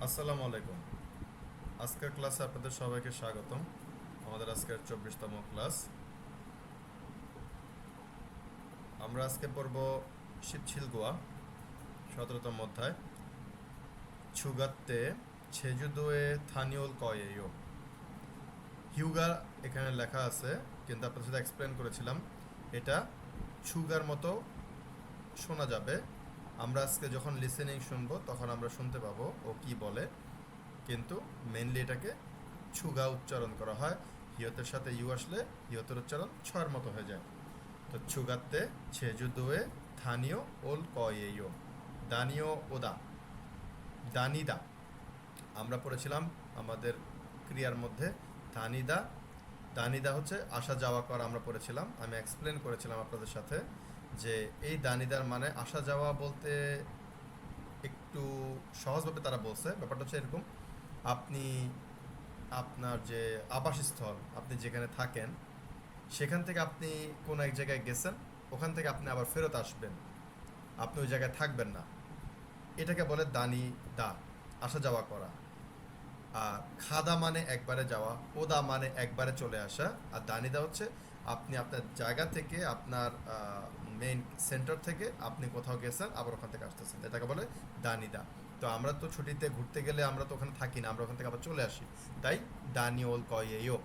আসসালামু আলাইকুম। আজকের ক্লাসে আপনাদের সবাইকে স্বাগতম। আমাদের আজকের 24তম ক্লাস। আমরা আজকে পড়ব শিতশিলগুয়া 17তম অধ্যায়। ছুগাত্তে ছেজুদোয়ে থানিওল কয়েও। হিউগা এখানে লেখা আছে, কিন্তু আপনাদের সাথে এক্সপ্লেন করেছিলাম এটা ছুগার মতো শোনা যাবে। আমরা আজকে যখন লিসেনিং শুনবো তখন আমরা শুনতে পাবো ও কি বলে, কিন্তু মেনলি এটাকে ছুগা উচ্চারণ করা হয়। হিয়তের সাথে ইউ আসলে হিয়তের উচ্চারণ ছয়ের মতো হয়ে যায়। তো ছুগাতে ছেজুদোয়ে থানীয় ওল কয়েও। দানীয় ওদা, দানিদা আমরা পড়েছিলাম আমাদের ক্রিয়ার মধ্যে। দানিদা, দানিদা হচ্ছে আসা যাওয়া করা, আমরা পড়েছিলাম। আমি এক্সপ্লেন করেছিলাম আপনাদের সাথে যে এই দানিদার মানে আসা যাওয়া বলতে একটু সহজভাবে তারা বলছে। ব্যাপারটা হচ্ছে এরকম: আপনি আপনার যে আবাসস্থল, আপনি যেখানে থাকেন সেখান থেকে আপনি কোনো এক জায়গায় গেছেন, ওখান থেকে আপনি আবার ফেরত আসবেন, আপনি ওই জায়গায় থাকবেন না। এটাকে বলে দানি দা, আসা যাওয়া করা। আর খাদা মানে একবারে যাওয়া, ওদা মানে একবারে চলে আসা। আর দানিদা হচ্ছে আপনি আপনার জায়গা থেকে, আপনার মেইন সেন্টার থেকে আপনি কোথাও গেছেন আবার ওখান থেকে আসতেছেন, এটাকে বলে দানিদা। তো আমরা তো ছুটিতে ঘুরতে গেলে আমরা তো ওখানে থাকি না, আমরা ওখান থেকে আবার চলে আসি। তাই দানিওল কয়েও,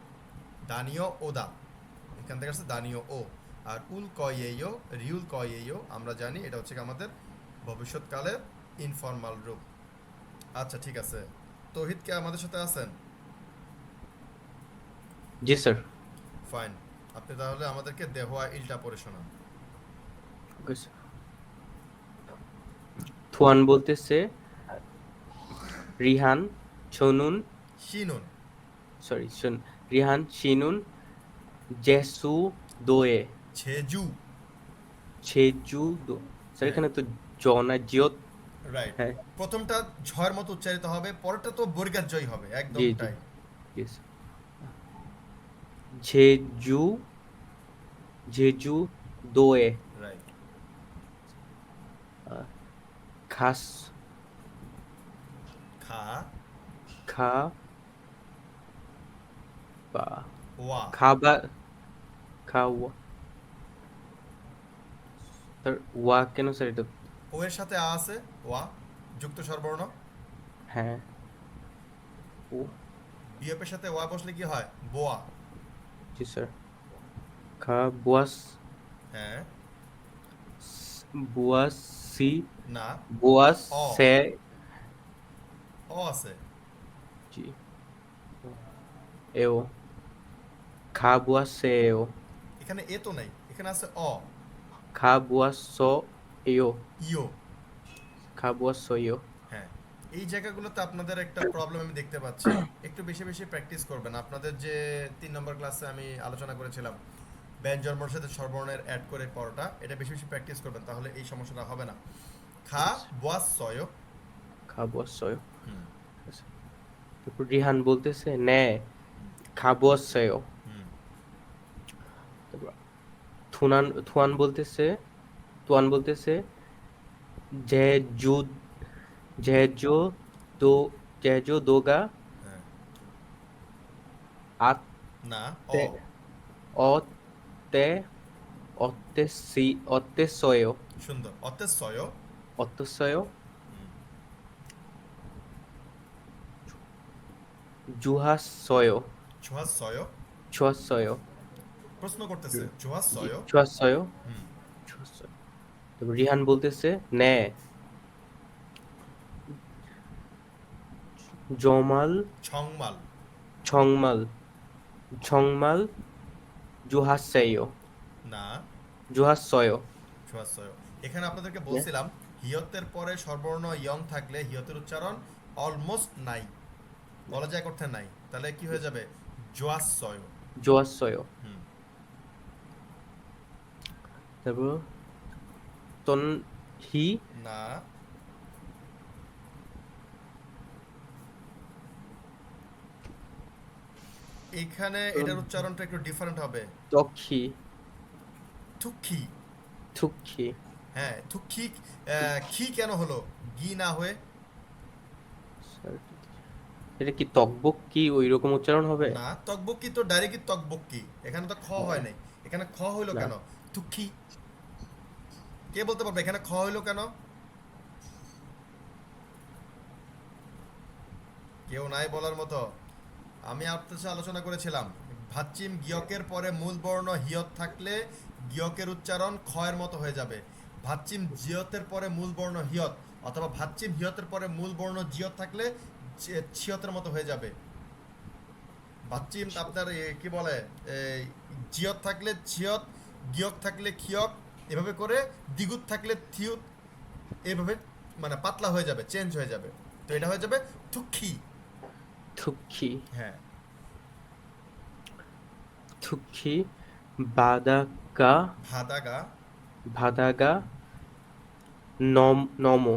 দানীয় ওদা, এখান থেকে আসছে দানীয় ও। আর উল কয়েও, রিউল কয়েও আমরা জানি এটা হচ্ছে আমাদের ভবিষ্যৎকালের ইনফর্মাল রূপ। আচ্ছা, ঠিক আছে। তৌহিদ কে আমাদের সাথে আছেন? জি স্যার। ফাইন। আপনি তাহলে আমাদেরকে দেহোয়া ইলটা পড়ে শোনান। Okay sir. থুয়ান বলতেছে রিহান ছনুন, শিনুন। রিহান শিনুন জেসু দোয়ে ছেজু। ছেজু দো। স্যার হ্যাঁ, এখানে তো জনা জিয়ত। রাইট। হ্যাঁ। প্রথমটা ঝয়ের মতো উচ্চারিত হবে, পরেরটা তো বর্গার জয় হবে, জি একদম জি তাই। জি স্যার। ঝেজু, ঝেজু দোয়ে। রাইট। আহ, খাস, খা, খা বা ওয়া। খাবা, খাওয়া। স্যার ওয়া কেন স্যার এটা? ও এর সাথে আ আছে, ওয়া যুক্ত স্বরবর্ণ। হ্যাঁ। ও। বিয়পের সাথে ওয়া বসলে কি হয়? বোয়া। জি স্যার। খা বুয়াস, হ্যাঁ। বুয়াসি, না, বুয়াস অ, সে। অ আছে। জি। এও, খা বুয়াস সেও, এখানে এ তো নাই, এখানে আছে অ। খা বুয়াস সো এও, ইও। খা বুয়াস সো এও। হ্যাঁ, এই জায়গাগুলোতে আপনাদের একটা প্রবলেম আমি দেখতে পাচ্ছি। একটু বেশি বেশি প্র্যাকটিস করবেন। আপনাদের যে 3 নম্বর ক্লাসে আমি আলোচনা করেছিলাম ব্যঞ্জনবর্ণের সাথে স্বরবর্ণের অ্যাড করে পড়াটা, এটা বেশি বেশি প্র্যাকটিস করবেন, তাহলে এই সমস্যাটা হবে না। খা বাস সয়। খা বুয়াস সো এও। হুম। তারপর রিহান বলতেছে নে, খা বুয়াস সেও। হুম। তারপর থুয়ান বলতেছে, তুয়ান বলতেছে জে জু, জেজো দো, জেজো দোগা হ্যাঁ। না, অ। আতে, অতে, অতে সি, অতে সয়েও, সুন্দর, অতে সয়। অতে সয়েও। জুহাস সয়েও, ছোহাস সয়। ছুয়াস সয়েও। প্রশ্ন করতেছে ছোহাস জি, সয়। ছুয়াস সয়েও, হুম। ছুয়াস সয়েও। তারপর রিহান বলতেছে নে, জমাল, ছংমাল। ছংমাল, ছংমাল, জুহাস সেও, না, জুহাস সয়েও। ছোহাস সয়। এখানে আপনাদেরকে বলছিলাম হিয়তের পরে স্বরবর্ণ ইয়ং থাকলে হিয়তের উচ্চারণ অলমোস্ট নাই, বলা যায় করতে নাই, তাহলে কি হয়ে যাবে? জোয়াস সয়। জুহাস সয়েও। হুম। তারপর তন হি, না, এখানে তন এটার উচ্চারণটা একটু ডিফারেন্ট হবে। তক্ষি, থুক্ষি। থুক্ষি। হ্যাঁ, থুক্ষি। খি কেন হলো গি না হয়ে? এটা কি তকবক কি ওই রকম উচ্চারণ হবে? না, তকবকি তো ডাইরেক্টই তকবকি, এখানে তো খ ও, হয় নাই। এখানে খ হইলো না। কেন? তুক্ষি। কে বলতে পারবে এখানে খ হইলো কেন? কেউ নাই বলার মতো? আমি আপনার সাথে আলোচনা করেছিলাম, ভাচ্চিম গিয়কের পরে মূল বর্ণ হিয়ত থাকলে গিয়কের উচ্চারণ খয়ের মতো হয়ে যাবে। ভাচ্চিম জিয়তের পরে মূল বর্ণ হিয়ত, অথবা ভাচ্চিম হিয়তের পরে মূল বর্ণ জিয়ত থাকলে ছিয়তের মতো হয়ে যাবে। ভাচ্চিম আপনার কি বলে, এই জিয়ত থাকলে ছিয়ত, গিয়ক থাকলে খিয়ক, এভাবে করে দ্বিগুত থাকলে থিয়ত, এভাবে মানে পাতলা হয়ে যাবে, চেঞ্জ হয়ে যাবে। তো এটা হয়ে যাবে থুক্ষি। থুক্ষি। হ্যাঁ। থুক্ষি। বাদাকা। ভাদাগা। ভাদাগা। নমো। নমু।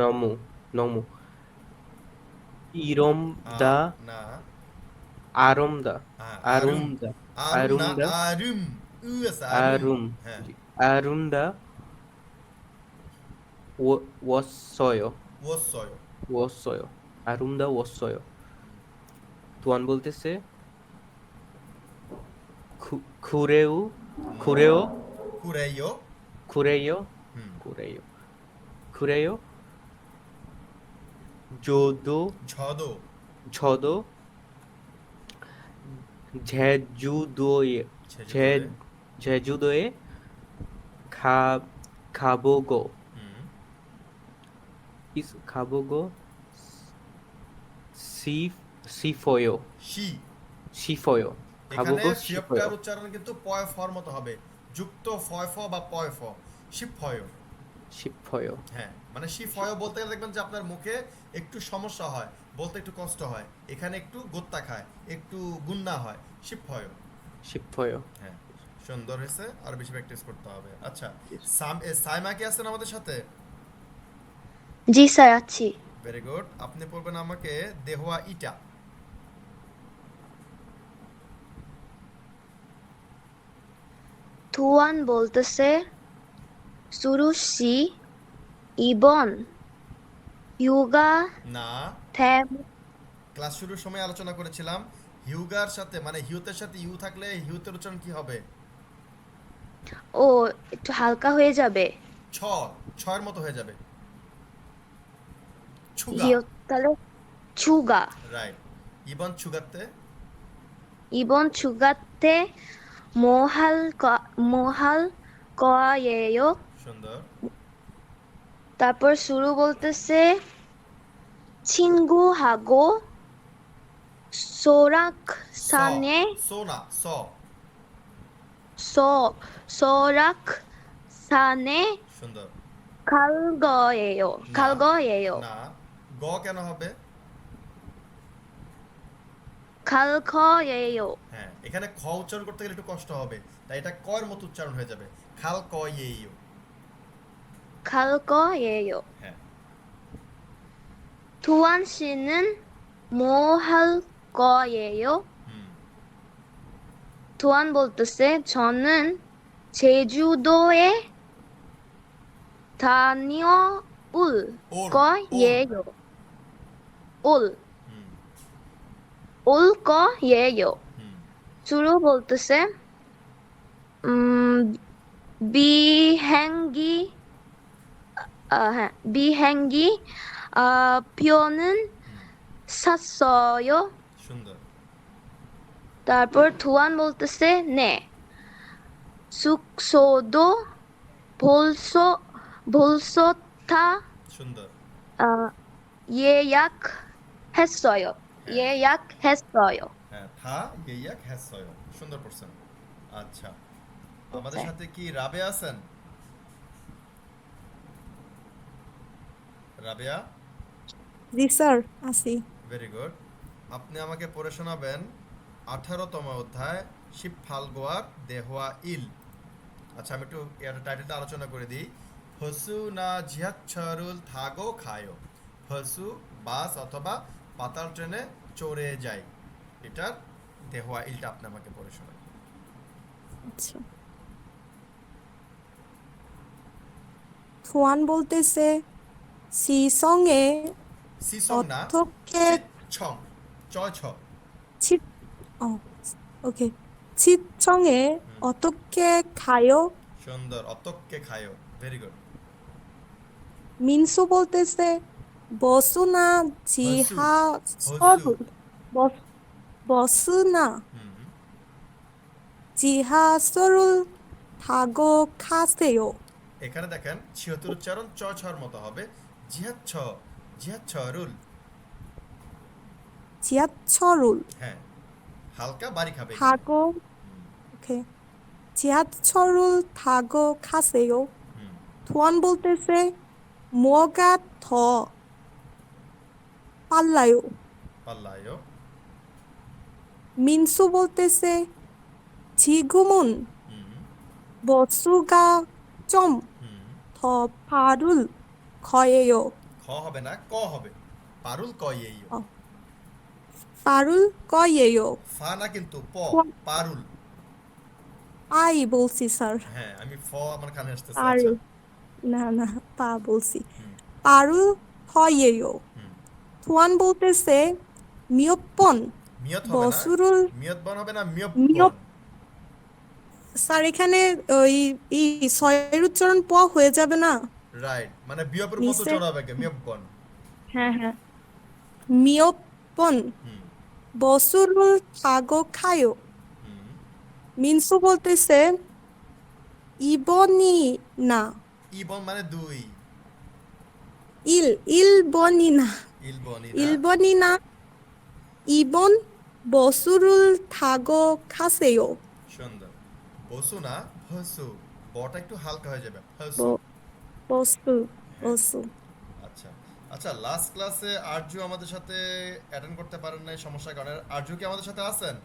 নমো। নমো। আ ইরমদা। না। আরমদা। আরুম। আরুমদা। আরুম না, আরুমদা। আরুম। উ আছে, আরুম। আরুম। হ্যাঁ। জি। আরুমদা। ওয়স্বয়। ওসয়। ওয়স্বয়। আরুমদা ওয়স্বয়। তুয়ান বলতেছে খুরেও। নো। খুরেও। কুরেইও। খুরেয়। হুম। খুরেয়। খুরেয়। যোদো। ঝদো। ঝদো। 제주도에. ছেজুদোয়ে। 제주도에 가보고. হুম। 가보고 싶어요. শি। 싶어요. এখানে 가보고 শিয়পটার 싶어요. উচ্চারণ কিন্তু পয় ফর মতো হবে, যুক্ত ফয় ফ বা পয় ফ। শিবফয়। 싶어요. হ্যাঁ, মানে শিফয় বলতে গেলে দেখবেন যে আপনার মুখে একটু সমস্যা হয়, বলতে একটু কষ্ট হয়, এখানে একটু গোত্তা খায়, একটু গুন্না হয়। শিবফয়। 싶어요. হ্যাঁ, সুন্দর হয়েছে, আর বেশি প্র্যাকটিস করতে হবে। আচ্ছা, Yes. সাইমা কি আছেন আমাদের সাথে? জি স্যার আছি। Very good. আপনি পড়বেন আমাকে দেহওয়া ইটা। থুয়ান বলতেছে সুরুশি ইবন ইউগা না, থ্যাম। ক্লাস শুরুর সময় আলোচনা করেছিলাম, হিউগার সাথে মানে হিউতের সাথে ইউ থাকলে হিউতের উচ্চারণ কি হবে? ও একটু হালকা হয়ে যাবে। ছ। ছয়ের মতো হয়ে যাবে। ছুগা। হিয় তাহলে ছুগা। রাইট। ইবন ছুগাতে। 이번 주가 때 뭐 할 거예요? সুন্দর। তারপর শুরু বলতেছে 친구하고 স। 소락산에 সো না, স। 소락산에 সুন্দর। 갈 거예요. না। 갈 거예요. না, গ কেন হবে? 갈 거예요. হ্যাঁ, এখানে খ উচ্চারণ করতে গেলে একটু কষ্ট হবে, তাই এটা কয়ের মতো উচ্চারণ হয়ে যাবে। খাল ক ইউ। 갈 거예요. হ্যাঁ। 두한 씨는 뭐 할 거예요? হুম। 두한 볼트세 저는 제주도에 다녀올 ওর। 거예요. হুম। 올 거예요. হুম। 주로 볼트세 음, 비행기 비행기 표는 হুম। 샀어요. সুন্দর। তারপর 두한 볼트세 네. 숙소도 벌써 다 সুন্দর। 어, 예약했어요. হ্যাঁ। 예약했어요. হ্যাঁ, থা ইয়া হ্যাসয়। সুন্দর পড়ছেন। আচ্ছা, আমাদের স্যার। সাথে কি রাবে আছেন? রাবেয়া। জি স্যার আছি। Very good. আপনি আমাকে পড়ে শোনাবেন 18তম অধ্যায় শিব ফালগোয়ার দেহওয়া ইল। আচ্ছা, আমি একটু এর টাইটেলটা আলোচনা করে দিই। হসু না ঝিয়াচ্ছরুল থাগো খায়ো। হসু বাস অথবা পাতাল ট্রেনে চড়ে যায়, এটার দেহওয়া ইলটা আপনি আমাকে পড়ে শোনান। আচ্ছা, ফুয়ান বলতেছে সিসং에 সিসং না, 어떻게 ছিছং, চয় ছ। 치 어, 오케이. 치청에 어떻게 가요? সুন্দর, অতক্কে খায়ো, ভেরি গুড। 민수 볼 때세 버스나 হসু, 지하철을 버스 버스나 হুম, 지하철을 타고 가세요. এখানে দেখেন ছিহতের উচ্চারণ চ ছর মতো হবে। জিহাচ্ছ, জিহাচ্ছ রুল। 지하철을 হ্যাঁ, হালকা বাড়ি খাবে এখানে। 타고 오케이. 지하철을 타고 가세요. হুম, 도안 볼 때세 뭐가 더 빨라요? পাল্লায়ও। 민수 볼 때세 지금은 হুম, 버스가 좀 হুম, 더 빠를 거예요. খ হবে না, ক হবে। পারুল কয়েইও। 어. 빠를 거예요. ফা না কিন্তু, প, ক- পারুল। 아이 볼시 স্যার হ্যাঁ, আমি ফ আমার কানে আসতেছে। আর আচ্ছা, না পা বলছি হুম, 빠를 거예요. হুম। 도안 볼 때세 몇 번 মিয়ত হবে না, বসুর মিয়ত বন হবে না, মিয়ত মিয়ত বন। স্যার এখানে ওই ই ছয়ের উচ্চারণ প হয়ে যাবে না রাইট, মানে বিয়পের মতো নিচে উচ্চারণ হবে কে, মিয়ত বন। হ্যাঁ মিয়ত 번 হুম, বসু를 타고 가요. হুম। 민수 볼 때세 이번이 나 ইবন মানে দুই, 1번이나 ইলবনিনা। 1번이나 2번 버스를 타고 가세요. সুন্দর। বসু না, হসু। বটা একটু হালকা হয়ে যাবে, হসু। 버, 버스. আচ্ছা, আচ্ছা, লাস্ট ক্লাসে আরজু আমাদের সাথে অ্যাটেন্ড করতে পারেন নাই সমস্যার কারণে। আরজু কি আমাদের সাথে আছেন?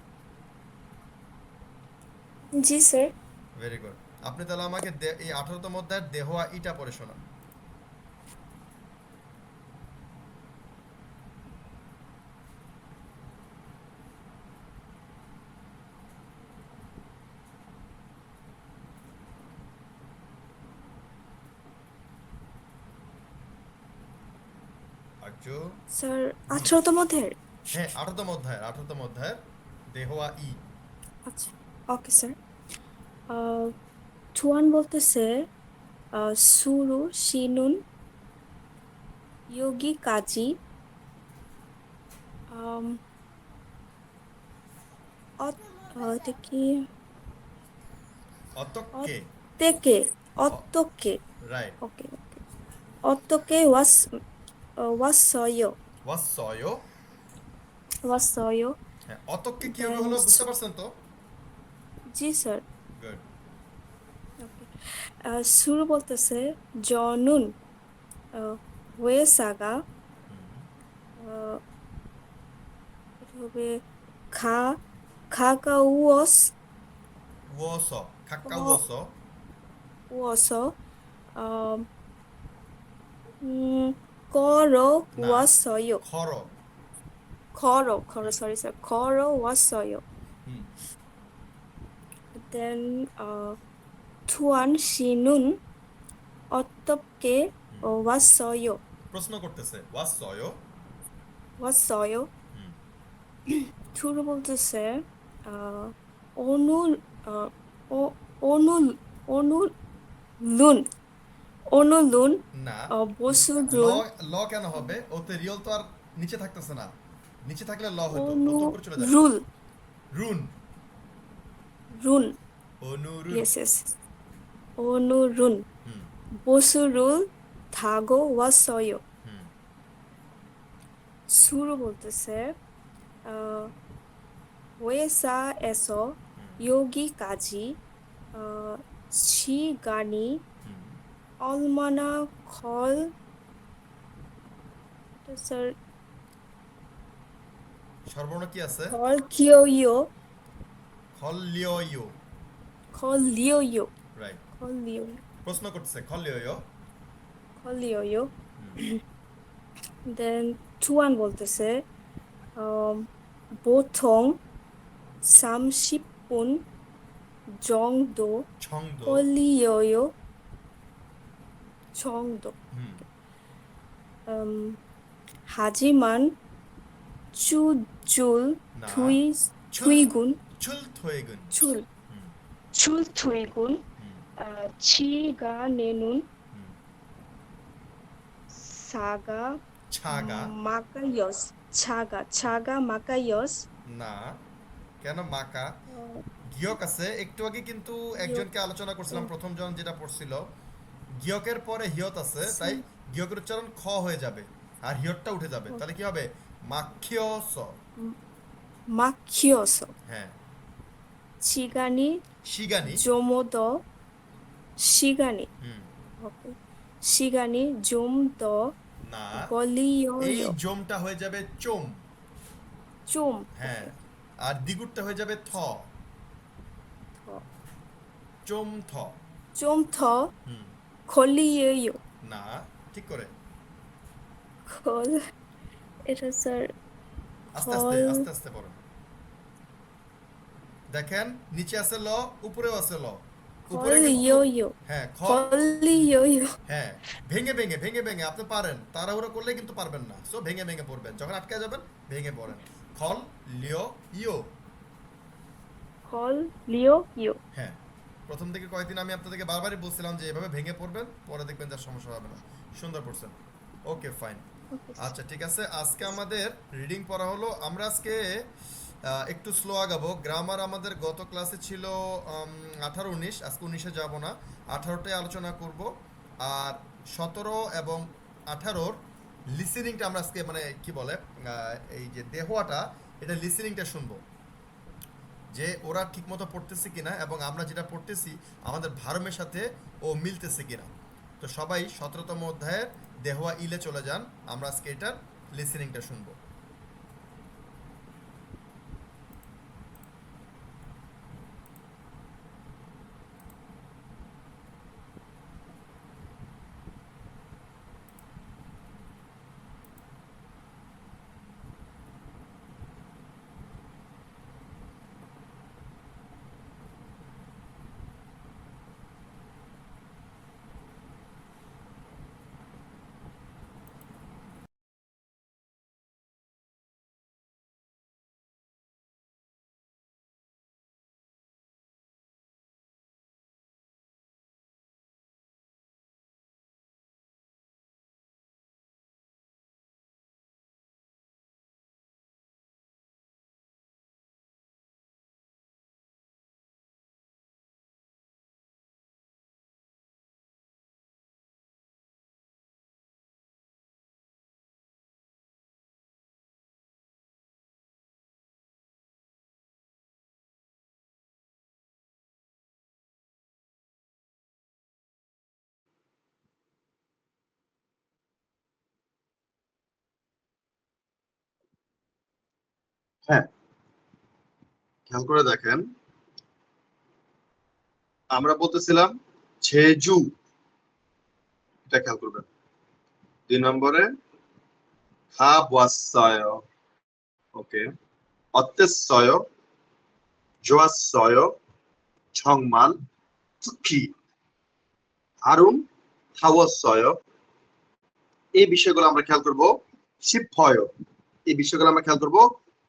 জি স্যার। Very good. আপনি তাহলে আমাকে এই 18তম অধ্যায়ের দেহোয়া ইটা পড়ে শোনান। আরজু। স্যার 18তম অধ্যায়ের। হ্যাঁ, 18তম অধ্যায়ের দেহোয়া ই। আচ্ছা, ওকে স্যার। টুয়ান বলতেছে সুরু শিনুন ইয়োগি কাজী এটা কি অতক্কে। অত্তেকে অত্তকে রাইট। ওকে ওকে অত্তকে ওয়াসয় ওয়াসয়। ওয়াসয় হ্যাঁ, অতক্কে কি হবে দেন হলো বুঝতে পারছেন তো? জি স্যার। গুড। ওকে সুরু বলতেছে জনুন ওয়েসাগা এটা হবে খা খাকাউস ওয়স, খাক্কা ওয়স। ওয়াস কর না, ওয়াসয় খর। খর সরি স্যার খর ওয়াসয় হুম, দেন থুয়ান শিনুন অত্তপকে ওয়াসয় প্রশ্ন করতেছে ওয়াসয়। ওয়াসয় হুম, থুরু বলতেছে অনু আহ, ও- অনু অনুলুন অনুলুন না, বসুর ল, ল কেন হবে? ওতে রিয়ল তো আর নিচে থাকতেছে না। নিচে থাকলে ল হতো, ও তো উপরে চলে যাবে। অনুরুল রুন, রুন অনুরুন। ইয়েস অনুরুন হুম, বসুরুল ধাগো ওয়াসয় হুম, সুরু বলতেছে ওয়েসা এসো ইয়োগি কাজী ছি গানি হুম। অলমানা খল স্যার সর্বর্ণ কি আছে? খল কিয়োইও খল লিও ইউ। খল লিয়োইও রাইট। খল লিও প্রশ্ন করতেছে খল লিও ইউ। খল লিয়োইও দেন টুয়ান বলতেছে 보통 30분 정도 ছংদ। 걸려요. 정도. হুম, 하지만 추줄 나. 투이군 출퇴근. 출 음, 출투이군 음, 시간에는 음. 사가 차가 মাকায়স ছাগা মাকায়স না, কেন মাকা? গিয়ক আছে, একটু আগে কিন্তু একজনকে আলোচনা করছিলাম, প্রথম জন যেটা পড়ছিল, গিয়কের পরে হিয়ত আছে, তাই গিয়কের উচ্চারণ খ হয়ে যাবে আর হিয়তটা উঠে যাবে, তাহলে কি হবে? মাখিয়স। মাখিয়স হ্যাঁ, 시간이 শিগানি। 좀더 시간이 হুম, 시간이 좀 더 না, এই 걸려요 জমটা হয়ে যাবে চোম। 좀 হ্যাঁ, আর দ্বিগুণটা হয়ে যাবে থ। চোম থ। 좀 더 হুম, 걸려요 না, ঠিক করে 걸 এটা স্যার আস্তে আস্তে 걸 আস্তে আস্তে পড়ুন। দেখেন নিচে আছে ল, উপরেও আছে ল। উপরে কিন্তু 걸려요 হ্যাঁ খ। 걸려요 হ্যাঁ, ভেঙে ভেঙে ভেঙে ভেঙে আপনি পারেন, তাড়াহুড়ো করলে কিন্তু পারবেন না, সো ভেঙে ভেঙে পড়বেন, যখন আটকে যাবেন ভেঙে পড়েন। খল লিও ইও। 걸려요 হ্যাঁ, প্রথম থেকে কয়েকদিন আমি আপনাদেরকে বারবারই বলছিলাম যে এভাবে ভেঙে পড়বেন, পরে দেখবেন যার সমস্যা হবে না। সুন্দর পড়ছেন, ওকে ফাইন। আচ্ছা ঠিক আছে, আজকে আমাদের রিডিং পড়া হলো। আমরা আজকে একটু স্লো আগাবো। গ্রামার আমাদের গত ক্লাসে ছিল 18-19, আজকে 19-এ যাব না, 18টাই আলোচনা করব। আর 17 এবং 18-র লিসেনিংটা আমরা আজকে মানে কি বলে এই যে দেহোয়াটা, এটা লিসেনিংটা শুনবো, যে ওরা ঠিকমতো পড়তেছে কিনা এবং আমরা যেটা পড়তেছি আমাদের ভারমের সাথে ও মিলতেছে কিনা। তো সবাই 17তম অধ্যায়ের দেহোয়া ইলে চলে যান, আমরা আজকে এটার লিসেনিংটা শুনবো। হ্যাঁ, খেয়াল করে দেখেন, আমরা বলতেছিলাম ছেজু, এটা খেয়াল করবেন। 2 নম্বরে 가봤어요. 오케이. 어땠어요? 좋았어요. 정말 특히 아름다웠어요. এই বিষয়গুলো আমরা খেয়াল করব। 싶어요, এই বিষয়গুলো আমরা খেয়াল করব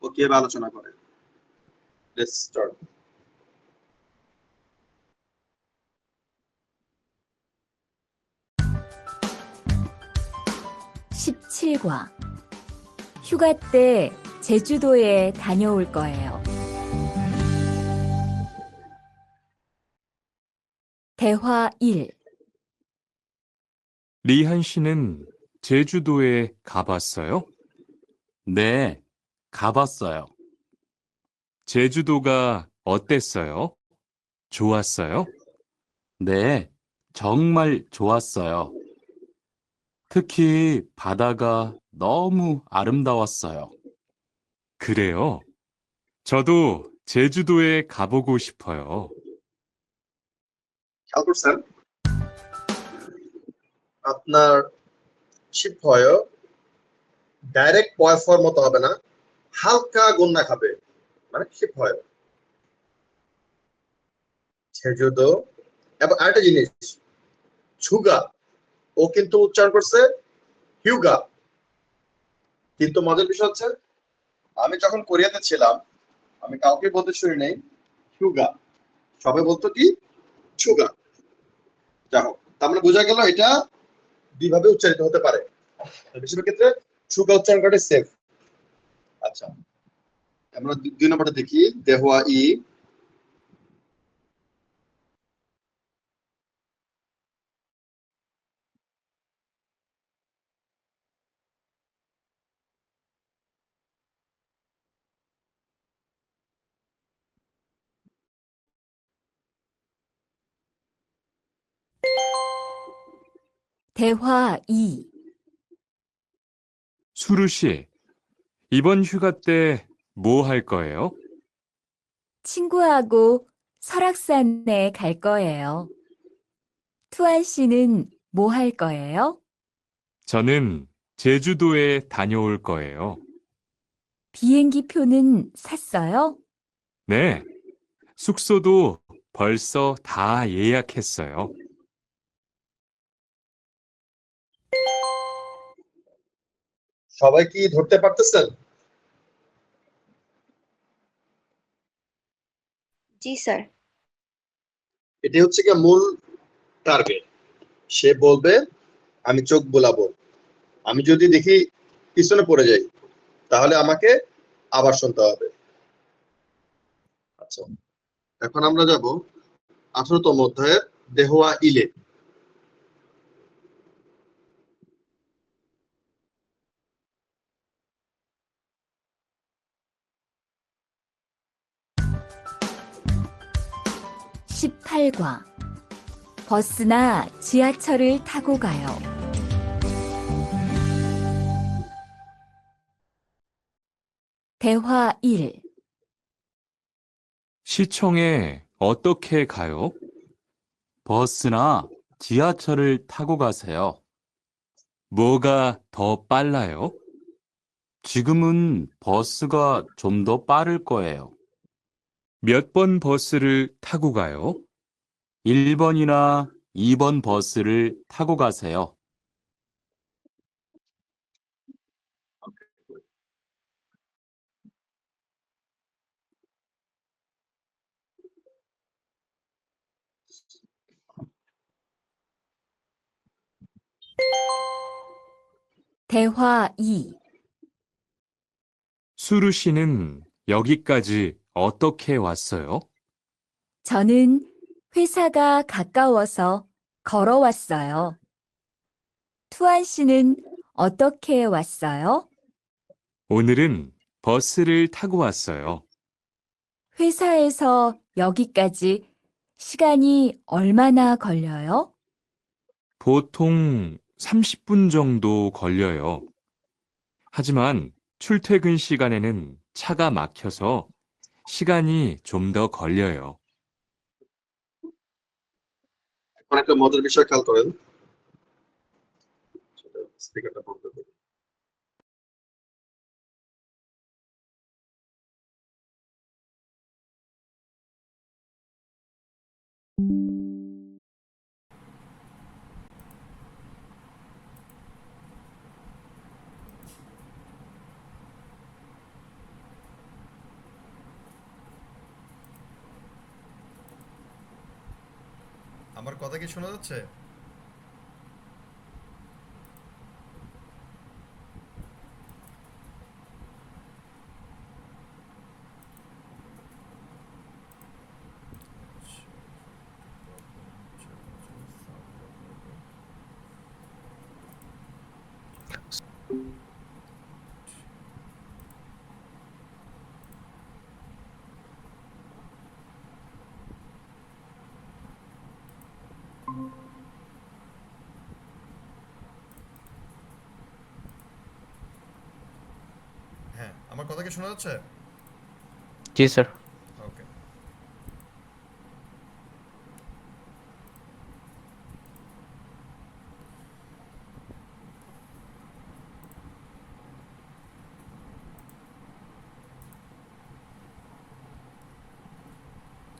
ও কিভাবে আলোচনা করে। Let's start. (17과) 휴가 때 제주도에 다녀올 거예요. 대화 1. 리한 씨는 제주도에 가봤어요? 네, 가봤어요. 제주도가 어땠어요? 좋았어요? 네, 정말 좋았어요. 특히 바다가 너무 아름다웠어요. 그래요? 저도 제주도에 가보고 싶어요. খেয়াল করছেন আপনার 싶어요 ডাইরেক্ট বয় ফর মতো হবে না, হালকা গুন্না খাবে, মানে 싶어요। 제주도। এবং আরেকটা জিনিস, ছুগা, ও কিন্তু উচ্চারণ করছে হিউগা, কিন্তু মজার বিষয় হচ্ছে আমি যখন কোরিয়াতে ছিলাম আমি কাউকে বলতে শুনি নেই সুগা, সবাই বলতো কি সুগা। যাই হোক, তার মানে বোঝা গেল এটা দুইভাবে উচ্চারিত হতে পারে, বেশিরভাগ ক্ষেত্রে সুগা উচ্চারণ করাটাই সেফ। আচ্ছা, আমরা 2 নম্বরটা দেখি, দেহওয়া ই। 대화 2. 수루 씨, 이번 휴가 때 뭐 할 거예요? 친구하고 설악산에 갈 거예요. 투안 씨는 뭐 할 거예요? 저는 제주도에 다녀올 거예요. 비행기 표는 샀어요? 네, 숙소도 벌써 다 예약했어요. সবাই কি ধরতে পারতেছেন? জি স্যার। এটি হচ্ছে কি মূল টার্গেট। সে বলবে আমি চোখ বোলাবো, আমি যদি দেখি পিছনে পড়ে যাই তাহলে আমাকে আবার শুনতে হবে। আচ্ছা, এখন আমরা যাব 18তম অধ্যায়ের দেহওয়া ইলে। (18과) 버스나 지하철을 타고 가요. 대화 1. 시청에 어떻게 가요? 버스나 지하철을 타고 가세요. 뭐가 더 빨라요? 지금은 버스가 좀 더 빠를 거예요. 몇 번 버스를 타고 가요? 1번이나 2번 버스를 타고 가세요. 대화 2. 수루 씨는 여기까지 어떻게 왔어요? 저는 회사가 가까워서 걸어왔어요. 투안 씨는 어떻게 왔어요? 오늘은 버스를 타고 왔어요. 회사에서 여기까지 시간이 얼마나 걸려요? 보통 30분 정도 걸려요. 하지만 출퇴근 시간에는 차가 막혀서 시간이 좀 더 걸려요. এখন একটা মজার বিষয় খেয়াল করেন। স্পিকারটা বন্ধ করুন। আমার কথা কি শোনা যাচ্ছে? হ্যাঁ, আমার কথা কি শোনা যাচ্ছে? জি স্যার। ওকে।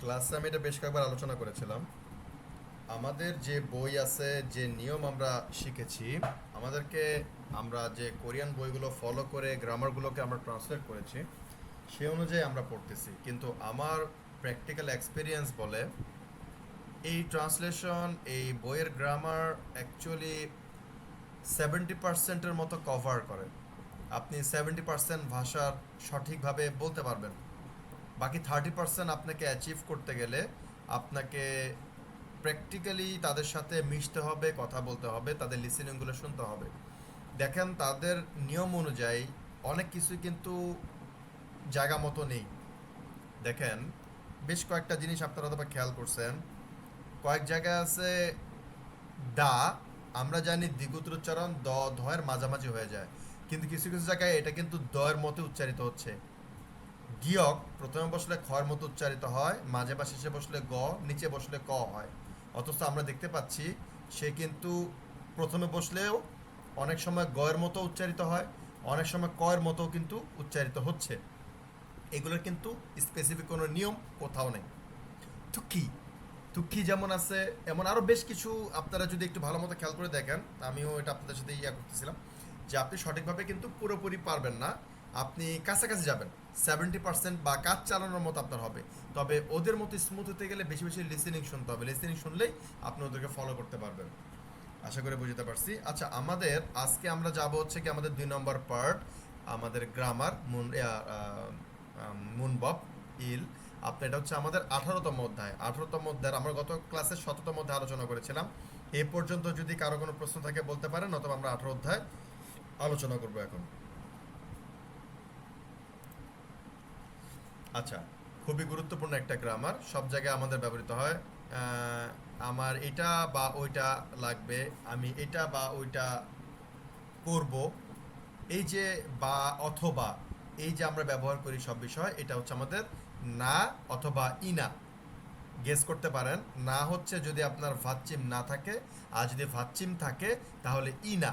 ক্লাসে আমি এটা বেশ কয়েকবার আলোচনা করেছিলাম। আমাদের যে বই আছে, যে নিয়ম আমরা শিখেছি, আমাদেরকে আমরা যে কোরিয়ান বইগুলো ফলো করে গ্রামারগুলোকে আমরা ট্রান্সলেট করেছি, সে অনুযায়ী আমরা পড়তেছি। কিন্তু আমার প্র্যাকটিক্যাল এক্সপিরিয়েন্স বলে এই ট্রান্সলেশন, এই বইয়ের গ্রামার অ্যাকচুয়ালি 70%-এর মতো কভার করে। আপনি 70% ভাষার সঠিকভাবে বলতে পারবেন, বাকি 30% আপনাকে অ্যাচিভ করতে গেলে আপনাকে প্র্যাকটিক্যালি তাদের সাথে মিশতে হবে, কথা বলতে হবে, তাদের লিসেনিংগুলো শুনতে হবে। দেখেন, তাদের নিয়ম অনুযায়ী অনেক কিছুই কিন্তু জায়গা মতো নেই। দেখেন, বেশ কয়েকটা জিনিস আপনারা হয়তো খেয়াল করছেন, কয়েক জায়গায় আছে দা, আমরা জানি দ্বিগুত্র উচ্চারণ দ ধয়ের মাঝামাঝি হয়ে যায়, কিন্তু কিছু কিছু জায়গায় এটা কিন্তু দয়ের মতো উচ্চারিত হচ্ছে। গিয়ক প্রথমে বসলে খয়ের মতো উচ্চারিত হয়, মাঝে বা শেষে বসলে গ, নিচে বসলে ক হয়। অথচ আমরা দেখতে পাচ্ছি সে কিন্তু প্রথমে বসলেও অনেক সময় গয়ের মতো উচ্চারিত হয়, অনেক সময় কয়ের মতো কিন্তু উচ্চারিত হচ্ছে। এগুলোর কিন্তু স্পেসিফিক কোনো নিয়ম কোথাও নেই। তুকি তুকি যেমন আছে, এমন আরও বেশ কিছু আপনারা যদি একটু ভালো মতো খেয়াল করে দেখেন, আমিও এটা আপনাদের সাথে করতেছিলাম, যে আপনি সঠিকভাবে কিন্তু পুরোপুরি পারবেন না, আপনি কাছাকাছি যাবেন, 70% বা কাজ চালানোর মতো আপনার হবে। তবে ওদের মতো স্মুথ হতে গেলে বেশি বেশি লিসেনিং শুনতে হবে, লিসেনিং শুনলেই আপনি ওদেরকে ফলো করতে পারবেন। আশা করে বুঝতে পারছি। আচ্ছা, আমাদের আজকে আমরা যাব হচ্ছে কি আমাদের 2 নম্বর পার্ট, আমাদের গ্রামার মুনবব ইল। আপনার এটা হচ্ছে আমাদের 18তম অধ্যায়। 18তম অধ্যায়ের আমরা গত ক্লাসে 17তম অধ্যায় আলোচনা করেছিলাম। এই পর্যন্ত যদি কারো কোনো প্রশ্ন থাকে বলতে পারেন, অথবা আমরা 18 অধ্যায় আলোচনা করব এখন। আচ্ছা, খুবই গুরুত্বপূর্ণ একটা গ্রামার, সব জায়গায় আমাদের ব্যবহৃত হয়। আমার এটা বা ওইটা লাগবে, আমি এটা বা ওইটা করব, এই যে বা অথবা, এই যে আমরা ব্যবহার করি সব বিষয়, এটা হচ্ছে আমাদের না অথবা ইনা। গেস করতে পারেন, না হচ্ছে যদি আপনার ভাচ্চিম না থাকে, আর যদি ভাচ্চিম থাকে তাহলে ইনা।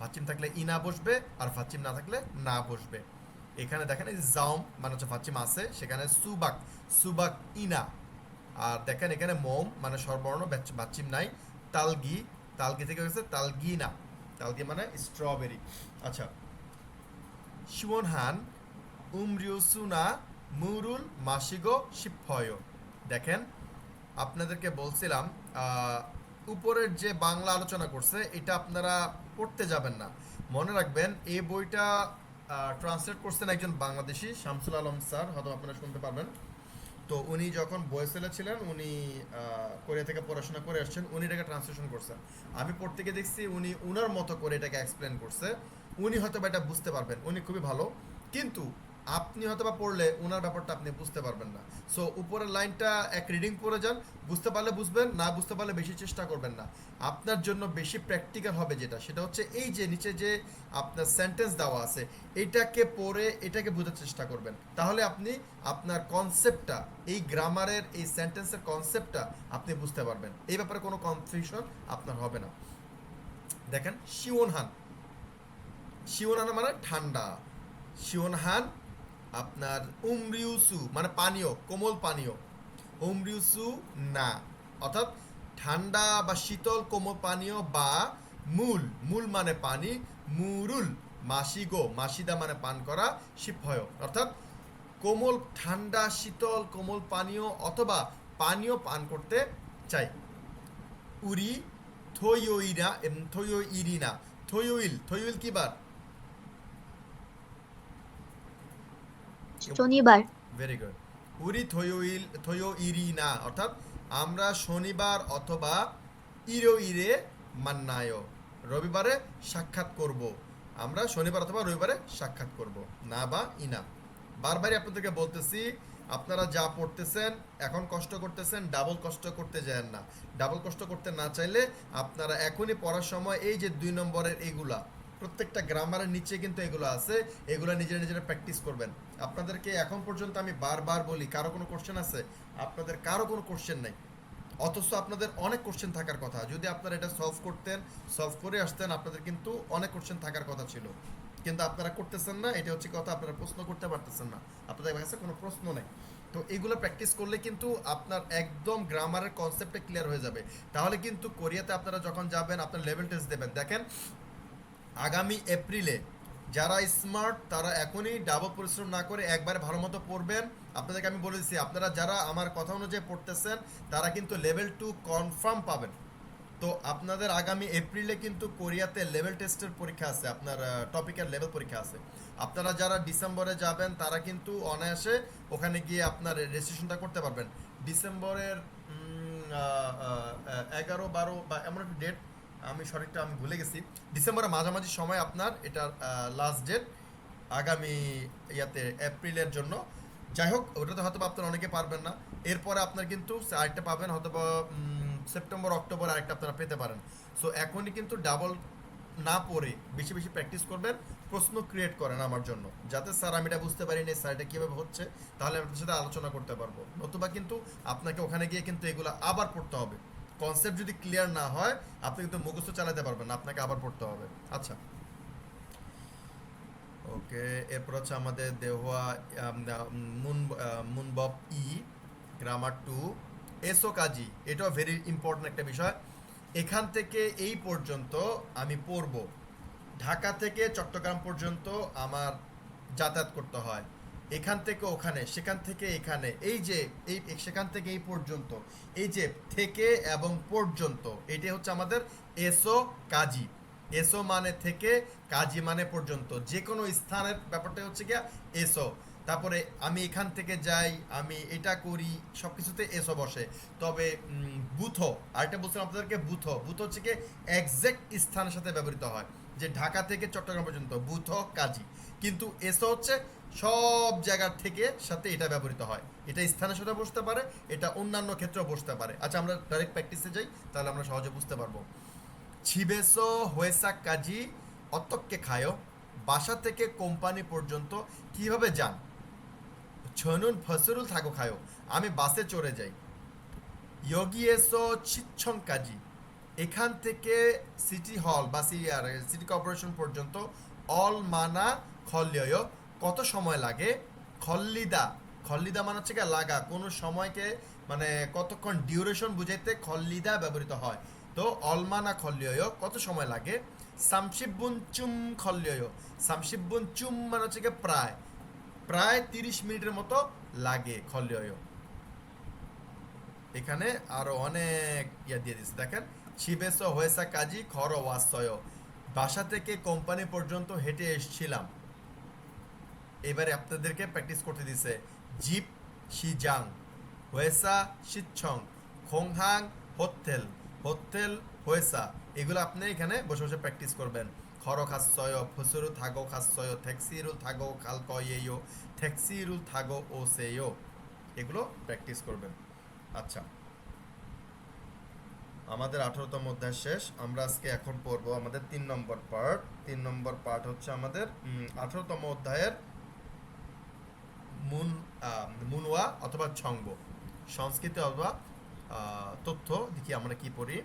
ভাচ্চিম থাকলে ইনা বসবে, আর ভাচ্চিম না থাকলে না বসবে। এখানে দেখেন, এই জাউম মানে হচ্ছে ভাচ্চিম আছে, সেখানে সুবাক, সুবাক ইনা। আর দেখেন এখানে মোম মানে স্বরবর্ণ, ভাচ্চিম নাই। তালগি, তালগি থেকে হয়েছে তালগিনা, তালগি মানে স্ট্রবেরি। আচ্ছা, শিওনহান উমরিউসুনা মুরুল মাসিগো শিফয়। দেখেন, আপনাদেরকে বলছিলাম উপরের যে বাংলা আলোচনা করছে এটা আপনারা পড়তে যাবেন না, মনে রাখবেন এই বইটা ট্রান্সলেট করছেন একজন বাংলাদেশি, শামসুল আলম স্যার, হয়তো আপনারা শুনতে পারবেন। তো উনি যখন বয়েসেলে ছিলেন, উনি কোরিয়া থেকে পড়াশোনা করে আসছেন, উনি এটাকে ট্রান্সলেশন করছেন। আমি পড়তে গিয়ে দেখছি উনি উনার মতো করে এটাকে এক্সপ্লেন করছে। উনি হয়তো বা এটা বুঝতে পারবেন, উনি খুবই ভালো, কিন্তু আপনি হয়তো বা পড়লে ওনার ব্যাপারটা আপনি বুঝতে পারবেন না। সো উপরের লাইনটা এক রিডিং করে যান, বুঝতে পারলে বুঝবেন, না বুঝতে পারলে বেশি চেষ্টা করবেন না। আপনার জন্য বেশি প্র্যাকটিক্যাল হবে যেটা, সেটা হচ্ছে এই যে নিচে যে আপনার সেন্টেন্স দেওয়া আছে, এটাকে পড়ে এটাকে বোঝার চেষ্টা করবেন। তাহলে আপনি আপনার কনসেপ্টটা, এই গ্রামারের এই সেন্টেন্সের কনসেপ্টটা আপনি বুঝতে পারবেন, এই ব্যাপারে কোনো কনফিউশন আপনার হবে না। দেখেন, শিওনহান, শিওনহান মানে ঠান্ডা, শিওনহান আপনার উমরিউসু মানে পানীয়, কোমল পানীয়, উমরিউসু না, অর্থাৎ ঠান্ডা বা শীতল কোমল পানীয়, বা মূল, মূল মানে পানি, মুরুল মাসিগো, মাসিদা মানে পান করা, শিফয় অর্থাৎ কোমল ঠান্ডা শীতল কোমল পানীয় অথবা পানীয় পান করতে চাই। উরি থইইরা থইও ইরিনা, থইউইল, থইউইল কি বার? শনিবার। Very good. উরি থইউইল, থইও ইরিনা অর্থাৎ আমরা শনিবার অথবা ইরো ইরে মান্নায়, রবিবারে সাক্ষাৎ করব। আমরা শনিবার অথবা রবিবারে সাক্ষাৎ করব, না বা ইনা। বারবারই আপনাদেরকে বলতেছি, আপনারা যা পড়তেছেন এখন কষ্ট করতেছেন, ডাবল কষ্ট করতে যান না। ডাবল কষ্ট করতে না চাইলে আপনারা এখনই পড়ার সময় এই যে 2 নম্বরের এইগুলা, প্রত্যেকটা গ্রামারের নিচে কিন্তু এগুলো আছে, এগুলো নিজেরা নিজেরা প্র্যাকটিস করবেন। আপনাদেরকে এখন পর্যন্ত আমি বারবার বলি, কারো কোনো কোশ্চেন আছে? আপনাদের কারো কোনো কোশ্চেন নেই, অথচ আপনাদের অনেক কোশ্চেন থাকার কথা। যদি আপনারা এটা সলভ করতেন, সলভ করে আসতেন, আপনাদের কিন্তু অনেক কোশ্চেন থাকার কথা ছিল, কিন্তু আপনারা করতেছেন না। এটা হচ্ছে কথা, আপনারা প্রশ্ন করতে পারতেছেন না, আপনাদের কাছে কোনো প্রশ্ন নেই। তো এগুলো প্র্যাকটিস করলে কিন্তু আপনার একদম গ্রামারের কনসেপ্টে ক্লিয়ার হয়ে যাবে। তাহলে কিন্তু কোরিয়াতে আপনারা যখন যাবেন আপনার লেভেল টেস্ট দেবেন। দেখেন আগামী এপ্রিলে যারা স্মার্ট তারা এখনই ডাবল পরিশ্রম না করে একবারে ভালো মতো পড়বেন। আপনাদেরকে আমি বলে দিচ্ছি, আপনারা যারা আমার কথা অনুযায়ী পড়তেছেন তারা কিন্তু লেভেল 2 কনফার্ম পাবেন। তো আপনাদের আগামী এপ্রিলে কিন্তু কোরিয়াতে লেভেল টেস্টের পরীক্ষা আছে, আপনার টপিকের লেভেল পরীক্ষা আছে। আপনারা যারা ডিসেম্বরে যাবেন তারা কিন্তু অনায়াসে ওখানে গিয়ে আপনার রেজিস্ট্রেশনটা করতে পারবেন। ডিসেম্বরের 11-12 বা এমন একটা ডেট, আমি সঠিকটা আমি ভুলে গেছি, ডিসেম্বরের মাঝামাঝি সময় আপনার এটার লাস্ট ডেট আগামী এপ্রিলের জন্য। যাই হোক, ওটাতে হয়তো আপনারা অনেকে পারবেন না, এরপরে আপনার কিন্তু আরেকটা পাবেন হয়তো সেপ্টেম্বর অক্টোবর আরেকটা আপনারা পেতে পারেন। সো এখনই কিন্তু ডাবল না পড়ে বেশি বেশি প্র্যাকটিস করবেন, প্রশ্ন ক্রিয়েট করেন আমার জন্য, যাতে স্যার আমি এটা বুঝতে পারি না স্যার এটা কীভাবে হচ্ছে, তাহলে আপনার সাথে আলোচনা করতে পারবো। নতুবা কিন্তু আপনাকে ওখানে গিয়ে কিন্তু এগুলো আবার পড়তে হবে। কনসেপ্ট যদি ক্লিয়ার না হয় আপনি কিন্তু মুখস্থ চালাতে পারবেন না, আপনাকে আবার পড়তে হবে। আচ্ছা, ওকে, এরপর হচ্ছে আমাদের দেওয়া মুনবব ই গ্রামার 2 এসো কাজী, এটাও ভেরি ইম্পর্টেন্ট একটা বিষয়। এখান থেকে এই পর্যন্ত আমি পড়ব, ঢাকা থেকে চট্টগ্রাম পর্যন্ত আমার যাতায়াত করতে হয়, এখান থেকে ওখানে, সেখান থেকে এখানে, এই যে এই সেখান থেকে এই পর্যন্ত, এই যে থেকে এবং পর্যন্ত, এটাই হচ্ছে আমাদের এসো কাজী। এসো মানে থেকে, কাজী মানে পর্যন্ত, যে কোনো স্থানের ব্যাপারটা হচ্ছে গিয়া এসো। তারপরে আমি এখান থেকে যাই, আমি এটা করি, সব কিছুতে এসো বসে। তবে বুথ, আরেকটা বলছিলাম আপনাদেরকে, বুথ হচ্ছে কি এক্সাক্ট স্থানের সাথে ব্যবহৃত হয়, যে ঢাকা থেকে চট্টগ্রাম পর্যন্ত বুথ কাজী। কিন্তু এসো হচ্ছে সব জায়গার থেকে সাথে এটা ব্যবহৃত হয়, এটা স্থানের সাথে বসতে পারে, এটা অন্যান্য ক্ষেত্রেও বসতে পারে। আচ্ছা, আমরা ডাইরেক্ট প্র্যাকটিসে যাই, তাহলে আমরা সহজে বুঝতে পারবো। ছিবেসো হয়েসা কাজী অতক্কে খায়ো, বাসা থেকে কোম্পানি পর্যন্ত কিভাবে যান? ছনুন ফসরুল থাকো খায়ো, আমি বাসে চড়ে যাই। ইয়োগিয়েসো ছিচ্ছং কাজী, এখান থেকে সিটি হল বা সিটি কর্পোরেশন পর্যন্ত অল মানা খল্লিয়, কত সময় লাগে? খল্লিদা, খল্লিদা মানে হচ্ছে লাগা, কোনো সময়কে মানে কতক্ষণ ডিউরেশন বুঝাইতে খল্লিদা ব্যবহৃত হয়। তো অলমানা খল্লিয়, কত সময় লাগে? সামশিবুন চুম খল্লিয়, সামশিবুন চুম মানে হচ্ছে প্রায় প্রায় 30 মিনিটের মতো লাগে খল্লিয়। এখানে আরো অনেক ইয়া দিয়ে দিচ্ছে, দেখেন ছিবেসো হয়েসা কাজী খর ওয়াসয়, বাসা থেকে কোম্পানি পর্যন্ত হেঁটে এসছিলাম। এবারে আপনাদেরকে প্র্যাকটিস করতে দিছে। জিপ শিজাং, হয়েসা শিচ্ছং, খোংহাং হোটেল, হোটেল হয়েসা, এগুলো আপনি এখানে বসে বসে প্র্যাকটিস করবেন। খর খাসয়, ফসরু থাগো খাসয়, থ্যাক্সিরুল থাগো খালকয়েও, থ্যাক্সিরুল থাগো ও সেও, এগুলো প্র্যাকটিস করবেন। আচ্ছা, আমাদের 18তম অধ্যায় শেষ। আমরা আজকে এখন পড়ব আমাদের 3 নম্বর পার্ট। 3 নম্বর পার্ট হচ্ছে আমাদের 18তম অধ্যায়ের মুনওয়া অথবা ছঙ্গ, সংস্কৃত অথবা তথ্য। দেখি আমরা কি পড়ি।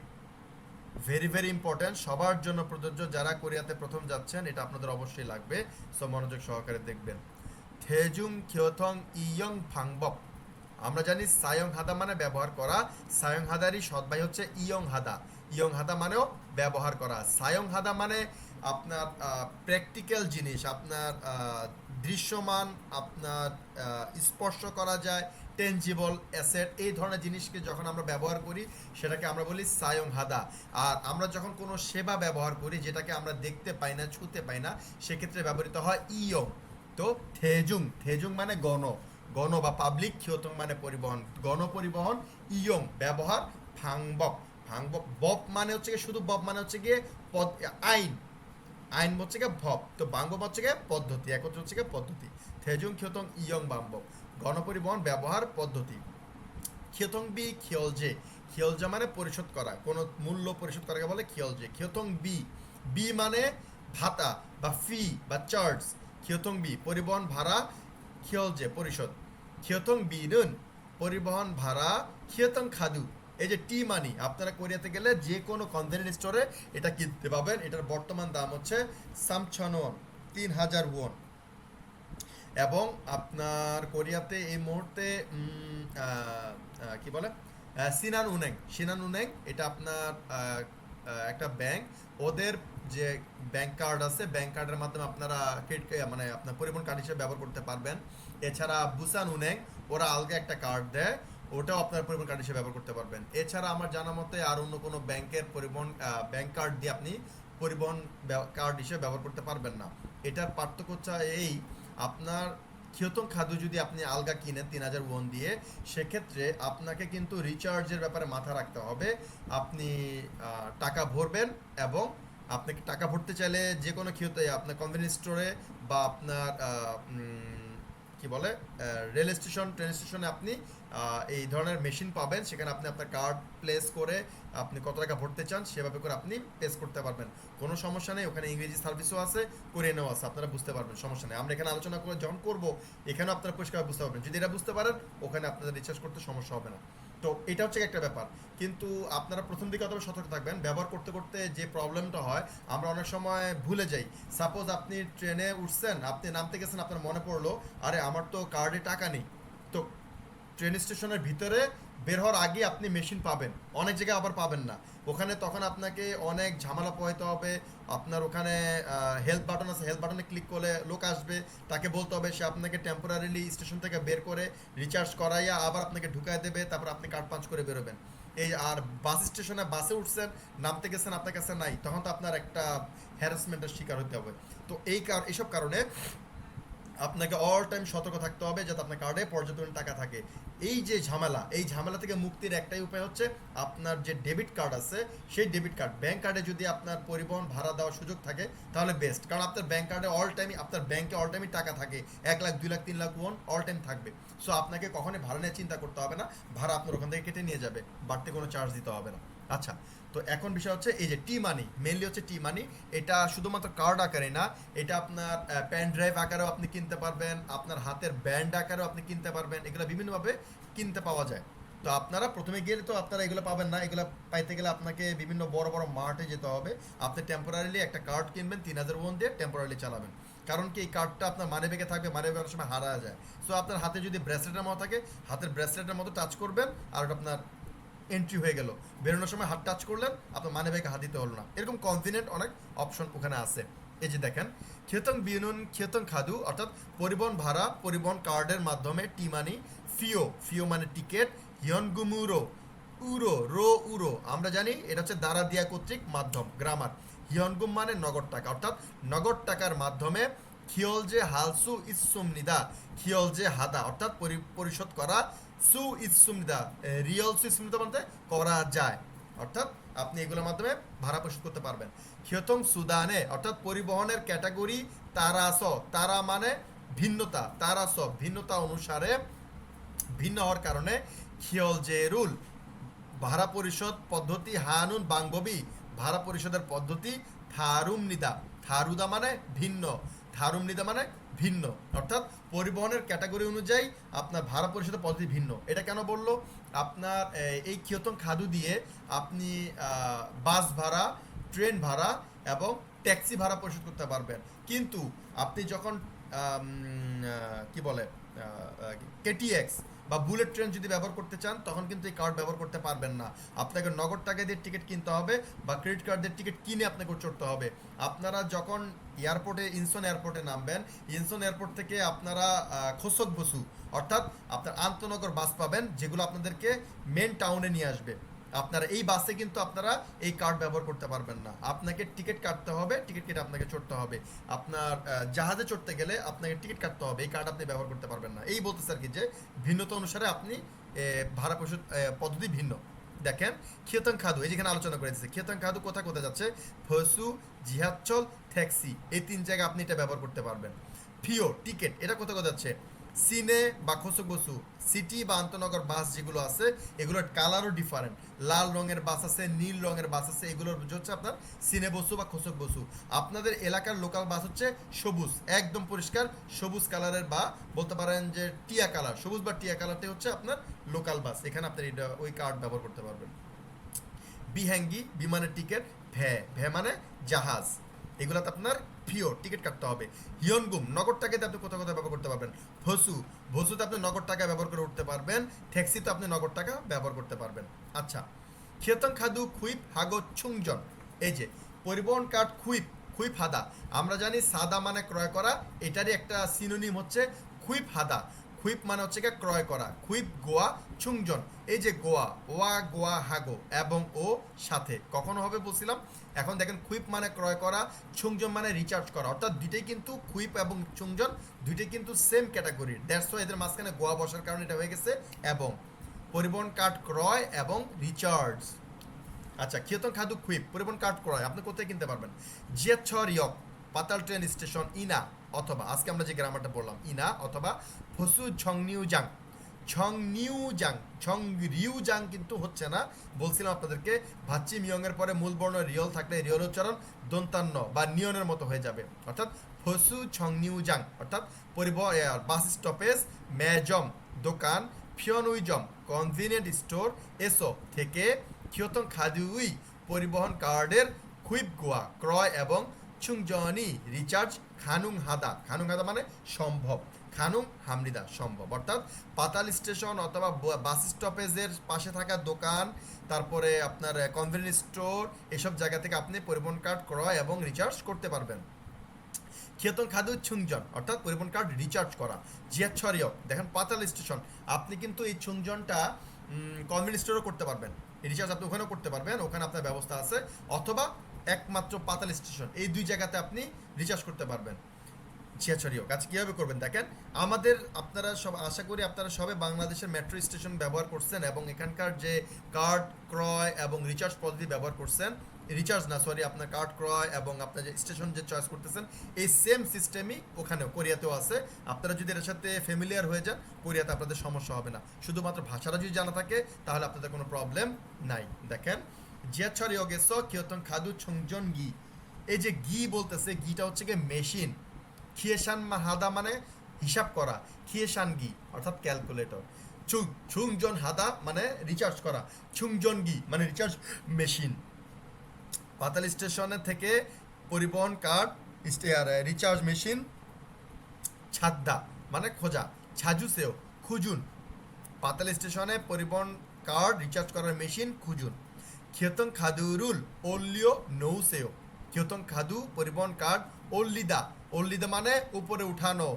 ভেরি ভেরি ইম্পর্ট্যান্ট, সবার জন্য প্রযোজ্য, যারা কোরিয়াতে প্রথম যাচ্ছেন এটা আপনাদের অবশ্যই লাগবে, সো মনোযোগ সহকারে দেখবেন। থেজুং খিওথং ইয়ং ভাংবক, আমরা জানি সায়ং হাদা মানে ব্যবহার করা, সায়ং হাদারই সদ্বাই হচ্ছে ইয়ং হাদা, ইয়ং হাদা মানেও ব্যবহার করা। সায়ং হাদা মানে আপনার প্র্যাকটিক্যাল জিনিস, আপনার দৃশ্যমান, আপনার স্পর্শ করা যায়, টেনজিবল অ্যাসেট, এই ধরনের জিনিসকে যখন আমরা ব্যবহার করি সেটাকে আমরা বলি সায়ং হাদা। আর আমরা যখন কোনো সেবা ব্যবহার করি যেটাকে আমরা দেখতে পাই না, ছুঁতে পাই না, সেক্ষেত্রে ব্যবহৃত হয় ইয়ং। তো থেজুং, থেজুং মানে গণ, গণ বা পাবলিক, খিওতং মানে পরিবহন, গণপরিবহন, ইয়ং ব্যবহার, ফাংবক, ফাংবক, বব মানে হচ্ছে গিয়ে শুধু বব মানে হচ্ছে গিয়ে আইন, আইন হচ্ছে গিয়ে ভব, তো বাংবব হচ্ছে গিয়ে পদ্ধতি, একত্র হচ্ছে গিয়ে পদ্ধতি। থেজুং খিওতং ইয়ং বাংবক, গণপরিবহন ব্যবহার পদ্ধতি। খিওতং বি খিয়লজে, খিয়লজা মানে পরিশোধ করা, কোনো মূল্য পরিশোধ করাকে বলে খিয়লজে। খিওতং বি, বি মানে ভাতা বা ফি বা চার্জ, খিওতং বি পরিবহন ভাড়া, খিয়লজে পরিশোধ। খিওতং বিনুন পরিবহন ভাড়া, খিওতং খাদু, এই যে টি মানি, আপনারা কোরিয়াতে গেলে যে কোনো কনভেনিয়েন্স স্টোরে এটা কিনতে পাবেন। এটার বর্তমান দাম হচ্ছে 3,000 ওয়ন। এবং আপনার কোরিয়াতে এই মুহূর্তে কি বলে সিনান উনেং এটা আপনার একটা ব্যাংক, ওদের যে ব্যাংক কার্ড আছে, ব্যাংক কার্ডের মাধ্যমে আপনারা মানে আপনার পরিবহন কার্ড হিসেবে ব্যবহার করতে পারবেন। এছাড়া বুসান উনেং ওরা আলগা একটা কার্ড দেয়, ওটাও আপনার পরিবহন কার্ড হিসেবে ব্যবহার করতে পারবেন। এছাড়া আমার জানা মতে আর অন্য কোনো ব্যাংকের পরিবহন ব্যাংক কার্ড দিয়ে আপনি পরিবহন কার্ড হিসেবে ব্যবহার করতে পারবেন না। এটার পার্থক্য হচ্ছে এই, আপনার খিয়তং খাদু যদি আপনি আলগা কিনেন 3000 ওয়ান দিয়ে, সেক্ষেত্রে আপনাকে কিন্তু রিচার্জের ব্যাপারে মাথা রাখতে হবে। আপনি টাকা ভরবেন এবং আপনাকে টাকা ভরতে চাইলে যে কোনো আপনার কনভেনিয়েন্স স্টোরে বা আপনার কি বলে রেল স্টেশন, ট্রেন স্টেশনে আপনি এই ধরনের মেশিন পাবেন, সেখানে আপনি আপনার কার্ড প্লেস করে আপনি কত টাকা ভরতে চান সেভাবে করে আপনি প্লেস করতে পারবেন। কোনো সমস্যা নেই, ওখানে ইংরেজি সার্ভিসও আছে, কোরিয়ানও আছে, আপনারা বুঝতে পারবেন, সমস্যা নেই। আমরা এখানে আলোচনা করে যখন করবো এখানেও আপনারা পরিষ্কার বুঝতে পারবেন। যদি এটা বুঝতে পারেন ওখানে আপনাদের রিচার্জ করতে সমস্যা হবে না। তো এটা হচ্ছে একটা ব্যাপার, কিন্তু আপনারা প্রথম দিকে অতটা সতর্ক থাকবেন। ব্যবহার করতে করতে যে প্রবলেমটা হয়, আমরা অনেক সময় ভুলে যাই। সাপোজ আপনি ট্রেনে উঠছেন, আপনি নামতে গেছেন, আপনার মনে পড়লো আরে আমার তো কার্ডে টাকা নেই, তো ট্রেন স্টেশনের ভিতরে বের হওয়ার আগে আপনি মেশিন পাবেন, অনেক জায়গায় আবার পাবেন না ওখানে, তখন আপনাকে অনেক ঝামেলা পোহাইতে হবে। আপনার ওখানে হেল্প বাটন আছে, হেল্প বাটনে ক্লিক করলে লোক আসবে, তাকে বলতে হবে, সে আপনাকে টেম্পোরারিলি স্টেশন থেকে বের করে রিচার্জ করাইয়া আবার আপনাকে ঢুকাই দেবে, তারপর আপনি কার্ড পাঞ্চ করে বেরোবেন। এই আর বাস স্টেশনে বাসে উঠছেন, নামতে গেছেন, আপনার কাছে নাই, তখন তো আপনার একটা হ্যারাসমেন্টের শিকার হতে হবে। তো এইসব কারণে আপনাকে অল টাইম সতর্ক থাকতে হবে যাতে আপনার কার্ডে পর্যাপ্ত টাকা থাকে। এই যে ঝামেলা, এই ঝামেলা থেকে মুক্তির একটাই উপায় হচ্ছে আপনার যে ডেবিট কার্ড আছে, সেই ডেবিট কার্ড ব্যাংক কার্ডে যদি আপনার পরিবহন ভাড়া দেওয়ার সুযোগ থাকে তাহলে বেস্ট, কারণ আপনার ব্যাংক কার্ডে অল টাইমই, আপনার ব্যাংকে অল টাইমই টাকা থাকে, 1 lakh 2 lakh 3 lakh one all time থাকবে। সো আপনাকে কখনোই ভাড়া নিয়ে চিন্তা করতে হবে না, ভাড়া আপনার ওখান থেকে কেটে নিয়ে যাবে, বাড়তি কোনো চার্জ দিতে হবে না। আচ্ছা, তো এখন বিষয় হচ্ছে এই যে টি মানি, মেনলি হচ্ছে টি মানি, এটা শুধুমাত্র কার্ড আকারে না, এটা আপনার পেন ড্রাইভ আকারেও আপনি কিনতে পারবেন, আপনার হাতের ব্যান্ড আকারেও আপনি কিনতে পারবেন, এগুলো বিভিন্নভাবে কিনতে পাওয়া যায়। তো আপনারা প্রথমে গেলে তো আপনারা এগুলো পাবেন না, এগুলো পাইতে গেলে আপনাকে বিভিন্ন বড় বড় মার্টে যেতে হবে। আপনি টেম্পোরারিলি একটা কার্ড কিনবেন 3000 ওয়ান দিয়ে, টেম্পোরারিলি চালাবেন, কারণ কি এই কার্ডটা আপনার মানি ব্যাগে থাকবে, মানি ব্যাগে অনেক সময় হারা যায়। সো আপনার হাতে যদি ব্রেসলেটের মতো থাকে, হাতের ব্রেসলেটের মতো টাচ করবেন, আর ওটা আপনার এন্ট্রি হয়ে গেল, বেরোনোর সময় হাত টাচ করলেন, আপনার মানি ব্যাগে হাত দিতে হলো না। এরকম কনভিনিয়েন্ট অনেক অপশন ওখানে আছে। এই যে দেখেন, খিয়তং বিনুন খিয়তং খাদু, অর্থাৎ পরিবহন ভাড়া, পরিবহন কার্ডের মাধ্যমে টি মানি, ফিও মানে টিকেট, হিয়নগুমুরো উরো আমরা জানি এটা হচ্ছে দ্বারা দিয়া কর্তৃক মাধ্যম, গ্রামার। হিয়নগুম মানে নগদ টাকা, অর্থাৎ নগদ টাকার মাধ্যমে খিয়ল যে হালসু ইসুম নিদা, খিয়ল যে হাদা অর্থাৎ পরিশোধ করা, সু ইসুম নিদা রিয়ল সু ইসুম নিদা বলতে করা যায়, অর্থাৎ আপনি এগুলোর মাধ্যমে ভাড়া পরিশোধ করতে পারবেন। খিয়তং সুদানে অর্থাৎ পরিবহনের ক্যাটাগরি, তারা মানে ভিন্নতা, ভিন্নতা অনুসারে ভিন্ন হওয়ার কারণে খিয়ল যে রুল ভাড়া পরিশোধ পদ্ধতি, হানুন বাংববি ভাড়া পরিশোধের পদ্ধতি, থারুদা মানে ভিন্ন, থারুমনিদা মানে ভিন্ন, অর্থাৎ পরিবহনের ক্যাটাগরি অনুযায়ী আপনার ভাড়া পরিশোধের পদ্ধতি ভিন্ন। এটা কেন বললো? আপনার এই খিয়তং খাদু দিয়ে আপনি বাস ভাড়া, ট্রেন ভাড়া এবং ট্যাক্সি ভাড়া পরিশোধ করতে পারবেন, কিন্তু আপনি যখন কি বলে কেটিএক্স বা বুলেট ট্রেন যদি ব্যবহার করতে চান তখন কিন্তু এই কার্ড ব্যবহার করতে পারবেন না, আপনাকে নগদ টাকা দিয়ে টিকিট কিনতে হবে বা ক্রেডিট কার্ড দিয়ে টিকিট কিনে আপনাকে চড়তে হবে। আপনারা যখন এয়ারপোর্টে, ইনসন এয়ারপোর্টে নামবেন, ইনসন এয়ারপোর্ট থেকে আপনারা খোসক বসু অর্থাৎ আপনার আন্তনগর বাস পাবেন, যেগুলো আপনাদেরকে মেন টাউনে নিয়ে আসবে। আপনারা এই বাসে কিন্তু আপনারা এই কার্ড ব্যবহার করতে পারবেন না, আপনাকে টিকিট কাটতে হবে, টিকিট কেটে আপনাকে চড়তে হবে। আপনার জাহাজে চড়তে গেলে আপনাকে টিকিট কাটতে হবে, এই কার্ড আপনি ব্যবহার করতে পারবেন না। এই বলতে স্যার কি যে ভিন্নতা অনুসারে আপনি ভাড়া পরিশোধ পদ্ধতি ভিন্ন। দেখেন খিয়তং খাদু, এই যেখানে আলোচনা করে দিচ্ছে, খিয়তং খাদু কোথায় কোথায় যাচ্ছে, ফসু, জিহাচ্চল, ট্যাক্সি, এই 3 জায়গায় আপনি এটা ব্যবহার করতে পারবেন। ফিও টিকিট, এটা কোথায় কোথায় যাচ্ছে, সিনে বা খোসক বসু, সিটি বা আন্তনগর বাস যেগুলো আছে এগুলোর কালারও ডিফারেন্ট, লাল রঙের বাস আছে, নীল রঙের বাস আছে, এগুলোর হচ্ছে আপনার সিনে বসু বা খোসক বসু। আপনাদের এলাকার লোকাল বাস হচ্ছে সবুজ, একদম পরিষ্কার সবুজ কালারের, বা বলতে পারেন যে টিয়া কালার, সবুজ বা টিয়া কালারটাই হচ্ছে আপনার লোকাল বাস, এখানে আপনার এটা ওই কার্ড ব্যবহার করতে পারবেন। বিহ্যাঙ্গি বিমানের টিকিট, ভ্যা মানে জাহাজ, এগুলাতে আপনার পিওর টিকিট কাটতে হবে। হিয়নগুম নগদ টাকাতে আপনি কোথাও কোথাও ব্যবহার করতে পারবেন। ভসু ভসুতে আপনি নগদ টাকা ব্যবহার করে উঠতে পারবেন। ট্যাক্সিতে আপনি নগদ টাকা ব্যবহার করতে পারবেন। আচ্ছা, খেতং খাদু খুইপ হাগো ছুংজন, এই যে পরিবহন কার্ড খুইপ, খুইপ হাদা, আমরা জানি সাদা মানে ক্রয় করা, এটারই একটা সিনোনিম হচ্ছে খুইপ হাদা। খুইপ মানে হচ্ছে গিয়ে ক্রয় করা, খুইপ গোয়া ছুংজন, এই যে গোয়া, ওয়া গোয়া হাগো এবং ও সাথে কখনো হবে বলছিলাম। এখন দেখেন খুইপ মানে ক্রয় করা, ছুংজন মানে রিচার্জ করা, অর্থাৎ দুইটাই কিন্তু খুইপ এবং ছুংজন দুইটাই কিন্তু সেম ক্যাটাগরির। দ্যাটস ওয়াই এদের মাঝখানে গোয়া বসার কারণে এটা হয়ে গেছে এবং। পরিবহন কার্ড ক্রয় এবং রিচার্জ। আচ্ছা, খেতন খাদু খুইপ পরিবহন কার্ড ক্রয় আপনি কোথায় কিনতে পারবেন? জিয়াছর ইয়ক পাতাল ট্রেন স্টেশন ইনা, অথবা আজকে আমরা যে গ্রামারটা বললাম ইনা, অথবা ফসু ঝংনিউজাং। ঝংনিউজাং, ঝংরিউজাং কিন্তু হচ্ছে না, বলছিলাম আপনাদেরকে ভাচ্চি মিয়ংয়ের পরে মূল বর্ণ রিয়ল থাকলে রিয়ল উচ্চারণ দন্তান্ন বা নিয়নের মতো হয়ে যাবে, অর্থাৎ ফসু ঝংনিউজাং, অর্থাৎ পরিবহন বাস স্টপেজ, মেজম দোকান, ফিয়নুইজম কনভিনিয়েন্ট স্টোর, এসো থেকে খিয়তং খাদুই পরিবহন কার্ডের খুইপ গোয়া ক্রয় এবং ছুংজনি রিচার্জ, খানুং হাদা, খানুং হাদা মানে সম্ভব, খানুং হামরিদা সম্ভব, অর্থাৎ পাতাল স্টেশন অথবা বাস স্টপেজের পাশে থাকা দোকান, তারপরে আপনার কনভিনিয়েন্স স্টোর, এসব জায়গা থেকে আপনি পরিবহন কার্ড ক্রয় এবং রিচার্জ করতে পারবেন। খেতন খাদু ছুংজন অর্থাৎ পরিবহন কার্ড রিচার্জ করা। জিয়াছরিয় দেখেন পাতাল স্টেশন, আপনি কিন্তু এই ছুংজনটা কনভিনিয়েন্স স্টোরও করতে পারবেন, রিচার্জ আপনি ওখানেও করতে পারবেন, ওখানে আপনার ব্যবস্থা আছে, অথবা একমাত্র পাতাল স্টেশন, এই দুই জায়গাতে আপনি রিচার্জ করতে পারবেন। ছিয়াছড়িও কাজ কীভাবে করবেন দেখেন, আমাদের আপনারা সব আশা করি আপনারা সবে বাংলাদেশের মেট্রো স্টেশন ব্যবহার করছেন এবং এখানকার যে কার্ড ক্রয় এবং রিচার্জ পদ্ধতি ব্যবহার করছেন, রিচার্জ না সরি আপনার কার্ড ক্রয় এবং আপনার যে স্টেশন যে চয়েস করতেছেন, এই সেম সিস্টেমই ওখানেও কোরিয়াতেও আছে। আপনারা যদি এর সাথে ফ্যামিলিয়ার হয়ে যান, কোরিয়াতে আপনাদের সমস্যা হবে না, শুধুমাত্র ভাষাটা যদি জানা থাকে তাহলে আপনাদের কোনো প্রবলেম নাই। দেখেন জিয়াছড়িও গেছ কিয়তন খাদু ছংজন গি, এই যে গি বলতেছে, গিটা হচ্ছে গিয়ে মেশিন, খিয়েশান হাদা মানে হিসাব করা, খিয়েশান গি অর্থাৎ ক্যালকুলেটর, ছুংজন হাদা মানে রিচার্জ করা, ছুংজন গি মানে রিচার্জ মেশিন। পাতাল স্টেশনের থেকে পরিবহন কার্ড রিচার্জ মেশিন, ছাদ্দা মানে খোঁজা, ছাজুসেও খুঁজুন, পাতাল স্টেশনে পরিবহন কার্ড রিচার্জ করার মেশিন খুঁজুন। খিয়তং খাদুরুল ওল্লিও নৌসেও, খিয়তং খাদু পরিবহন কার্ড, ওল্লিদা, ওল্লিদা মানে উপরে উঠানো,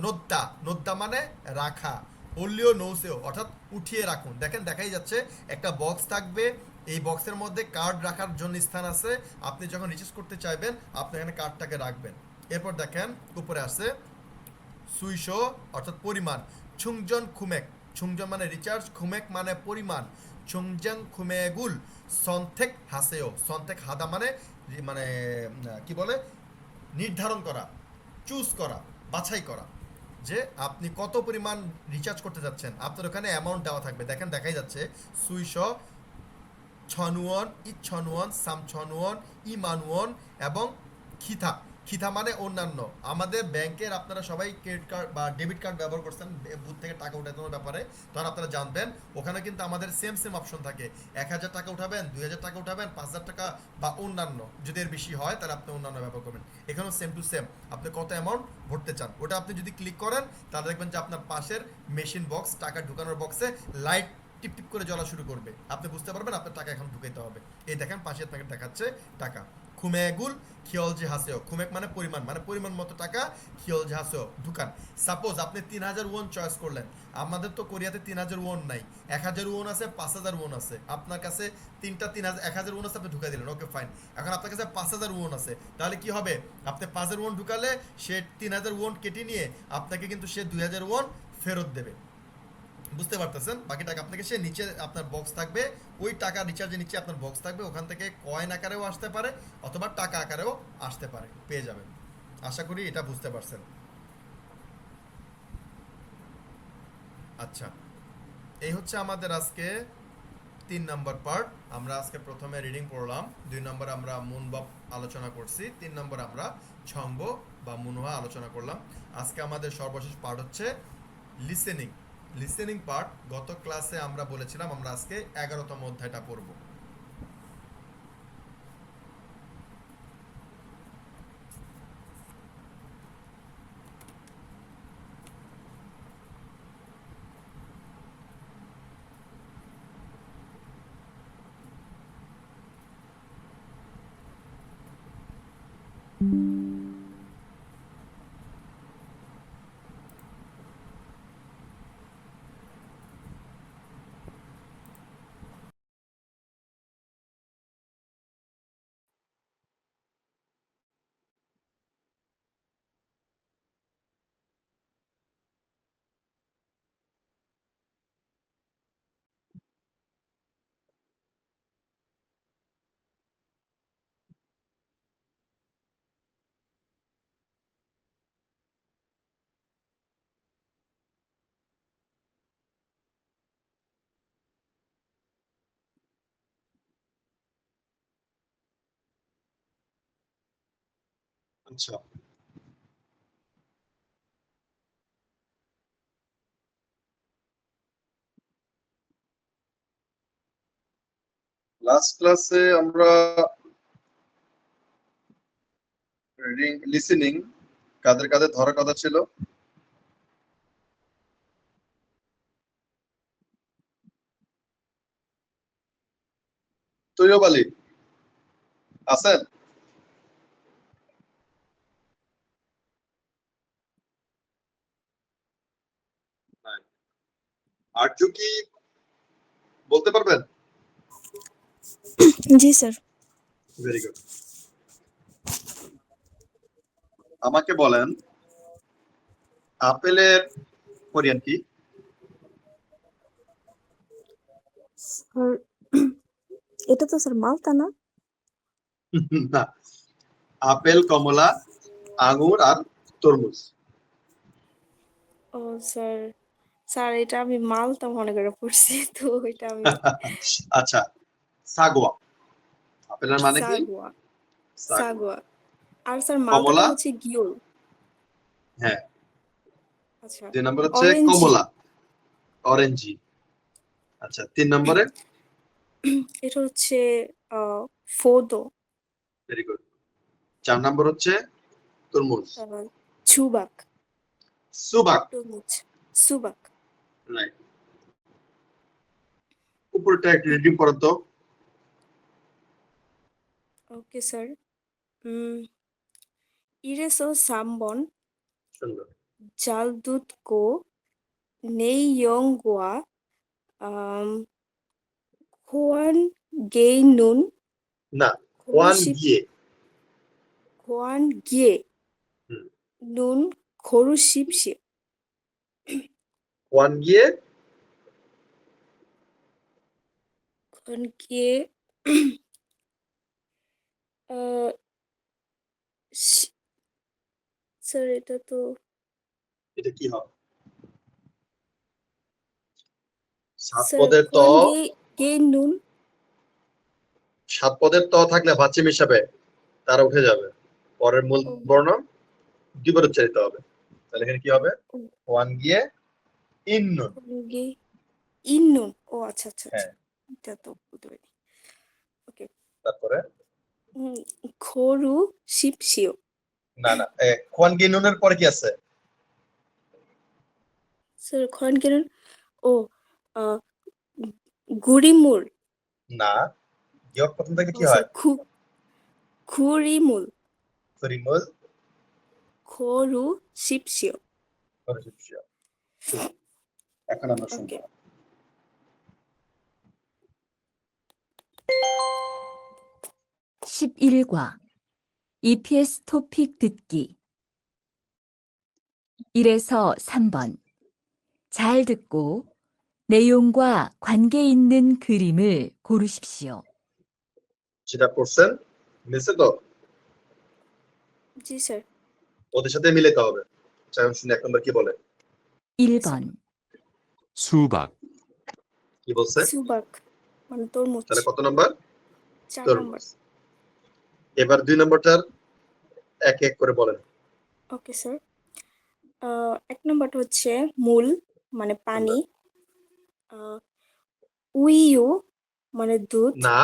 নোদ্দা, নোদ্দা মানে রাখা, ওল্লিও নৌসেও অর্থাৎ উঠিয়ে রাখুন। দেখেন দেখাই যাচ্ছে একটা বক্স থাকবে, এই বক্সের মধ্যে কার্ড রাখার জন্য স্থান আছে, আপনি যখন রিচার্জ করতে চাইবেন আপনি এখানে কার্ডটাকে রাখবেন। এরপর দেখেন উপরে আছে সুইশো অর্থাৎ পরিমাণ, ছুংজন খুমেক, ছুংজন মানে রিচার্জ, খুমেক মানে পরিমাণ, ছুংজং খুমেগুল সন্থেক হাসেও, সন্থেক হাদা মানে মানে কি বলে নির্ধারণ করা, চুজ করা, বাছাই করা, যে আপনি কত পরিমাণ রিচার্জ করতে যাচ্ছেন, আপনার ওখানে অ্যামাউন্ট দেওয়া থাকবে। দেখেন দেখাই যাচ্ছে সুইশো, ছনুয়ন, ইচ্ছনুয়ন, সামছনুয়ন, ইমানুয়ন এবং খিথা, খিথা মানে অন্যান্য। আমাদের ব্যাংকের আপনারা সবাই ক্রেডিট কার্ড বা ডেবিট কার্ড ব্যবহার করছেন বুথ থেকে টাকা উঠানোর ব্যাপারে, তখন আপনারা জানবেন ওখানে কিন্তু আমাদের সেম সেম অপশন থাকে, 1000 টাকা উঠাবেন, 2000 টাকা উঠাবেন, 5000 টাকা বা অন্যান্য, যদি এর বেশি হয় তাহলে আপনি অন্যান্য ব্যবহার করবেন। এখানেও সেম টু সেম আপনি কত অ্যামাউন্ট ভরতে চান ওটা আপনি যদি ক্লিক করেন তাহলে দেখবেন যে আপনার পাশের মেশিন বক্স, টাকা ঢুকানোর বক্সে লাইট টিপ টিপ করে জ্বলা শুরু করবে, আপনি বুঝতে পারবেন আপনার টাকা এখন ঢুকাইতে হবে। এই দেখেন পাশে আপনাকে দেখাচ্ছে টাকা। খুমেগুল খিয়ল যে হাসেও, খুমেক মানে পরিমাণ মতো টাকা, খিয়ল যে হাসেও ঢুকান। সাপোজ আপনি 3000 ওয়ন চয়েস করলেন, আমাদের তো কোরিয়াতে 3000 ওয়ন নাই, 1000 ওয়ন আছে, 5000 ওয়ন আছে, আপনার কাছে 1000 ওয়ন আছে, আপনি ঢুকাই দিলেন, ওকে ফাইন। এখন আপনার কাছে 5000 ওয়ন আছে, তাহলে কি হবে, আপনি 5000 ওয়ন ঢুকালে সে 3000 ওয়ন কেটে নিয়ে আপনাকে কিন্তু সে 2000 ওয়ন ফেরত দেবে, বুঝতে পারতেছেন? বাকি টাকা আপনাকে সে নিচে আপনার বক্স থাকবে, ওই টাকা রিচার্জের নিচে আপনার বক্স থাকবে, ওখান থেকে কয়েন আকারেও আসতে পারে অথবা টাকা আকারেও আসতে পারে, পেয়ে যাবেন। আশা করি এটা বুঝতে পারছেন। আচ্ছা, এই হচ্ছে আমাদের আজকে 3 নম্বর পার্ট। আমরা আজকে প্রথমে রিডিং পড়লাম, 2 নম্বর আমরা মুনবব আলোচনা করছি, 3 নম্বর আমরা ছংব বা মুনহা আলোচনা করলাম। আজকে আমাদের সর্বশেষ পার্ট হচ্ছে লিসেনিং। লিসেনিং পার্ট গত ক্লাসে আমরা বলেছিলাম আমরা আজকে 11তম অধ্যায়টা পড়ব। আচ্ছা, লাস্ট ক্লাসে আমরা রিডিং লিসেনিং কাদের কাদের ধরার কথা ছিল? তৈয়ব আলী আছেন? আর্য কি বলতে পারবেন? জি স্যার। Very good. আমাকে বলেন আপেলের কোরিয়ান কি? স্যার এটা তো স্যার মালতা না? না, আপেল, কমলা, আঙ্গুর আর তরমুজ। ও স্যার, স্যার এটা আমি মালতা মনে করে পড়ছি, তো এটা আমি আচ্ছা, সাগোয়া। আপেলের মানে কি? সাগুয়া, সাগোয়া। সাগুয়া। আর স্যার মালতাটা কমলা? হচ্ছে গিওর। হ্যাঁ। আচ্ছা, 2 নম্বর হচ্ছে অরেঞ্জি। কমলা, অরেঞ্জি। আচ্ছা, 3 নম্বরে? এটা হচ্ছে ফোদো। Very good. 4 নম্বর হচ্ছে তরমুজ, চুবাক। সুবাক। তরমুজ, সুবাক। রাইট। উপরটা একটু রিডিং করো তো। Okay sir. 이래서 3번 সুন্দর। 잘듣고 내용과 호환계는 না, ওয়ান গিয়ে। হুম। 호환계는 고르십시오. ওয়ান গিয়ে 호환계 স্যার এটা তো এটা কি হবে? 7 স্যার পদের ত, 호환계는 7 পদের ত থাকলে বাচ্চা হিসাবে তারা উঠে যাবে। পরের মূল ও, বর্ণ দ্বিবার উচ্চারিত হবে। তাহলে এখানে কি হবে? ও, ওয়ান গিয়ে ইন্নুন। 호환계 있는. ও আচ্ছা আচ্ছা আচ্ছা, হ্যাঁ, এটা তো বলতে পারি। ওকে। তারপরে 고르십시오. না না, ওয়ান গিয়ে নুনের পরে কি আছে? স্যার 호환계는 ও 구리물. না, গিয়ক প্রথম থেকে কি স্যার হয়? 구리물. ফরিমুল, 고르십시오. ফরিশিপশিয়া। এখন আমরা শুনবো। ওকে। 11과 EPS 토픽 듣기 1에서 3번 잘 듣고 내용과 관계 있는 그림을 고르십시오. সেটা করছেন, মিলছে তো? জি স্যার। ওদের সাথে মিলাতে হবে। চাই শুনে 1 নম্বর কি বলে? 1번 수박, কি বলছে? সুবাক মানে তরমুজ। তাহলে কত নম্বর? 4 নম্বর। তরমুজ। এবার 2 নম্বরটার এক এক করে বলেন। Okay sir. 1 নম্বরটা হচ্ছে মূল মানে পানি। উইউ মানে দুধ। না,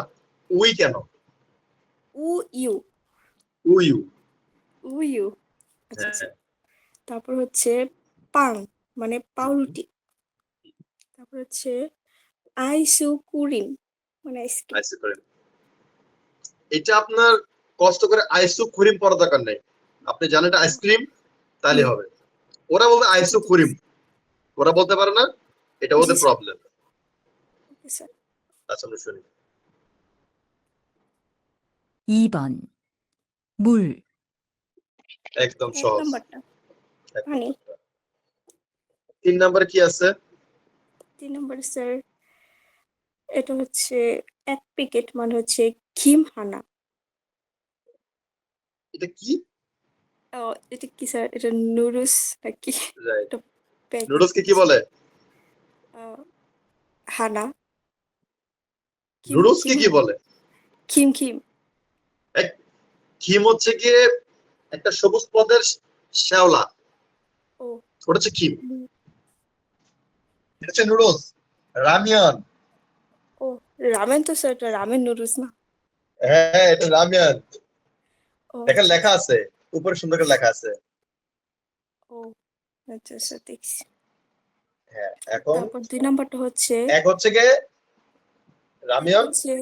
উই কেন? উইউ, উইউ। উইউ। আচ্ছা হ্যাঁ, আচ্ছা। তারপর হচ্ছে পাং মানে পাউরুটি। তারপর হচ্ছে আইসক্রিম মানে আইসক্রিম। আইসক্রিম। এটা আপনার কষ্ট করে আইসোক্রিম পড়ার দরকার নেই, আপনি জানেন এটা আইসক্রিম, তাহলে হবে। ওরা বলবে আইসোক্রিম, ওরা বলতে পারে না, এটা ওদের জি, স্যার। প্রবলেম। ওকে, স্যার। আচ্ছা আমরা শুনি। 2번 물, একদম 1 সহজ। নাম্বারটা পানি। 3 নম্বরে কি আছে? 3 নম্বরে স্যার এটা হচ্ছে 1 প্যাকেট মানে হচ্ছে ঘিমহানা। এটা কি? এটা কি স্যার? এটা নুডলস নাকি? রাইট। এটা প্যাকেট নুডলসকে কি বলে? হানা। নুডলসকে কি বলে? খিম। খিম হচ্ছে গিয়ে একটা সবুজ পদের শ্যাওলা, ও ওটা হচ্ছে খিম। এটা হচ্ছে নুডলস, রামিয়ান। ও রামেন তো স্যার, এটা রামেন নুডলস না? হ্যাঁ এটা রামিয়ান, ও দেখেন আচ্ছা, লেখা আছে, উপরে সুন্দর করে লেখা আছে। ও আচ্ছা স্যার দেখছি। হ্যাঁ এখন তারপর 2 নাম্বারটা হচ্ছে এক হচ্ছে গিয়ে এক রামিয়ান, হচ্ছে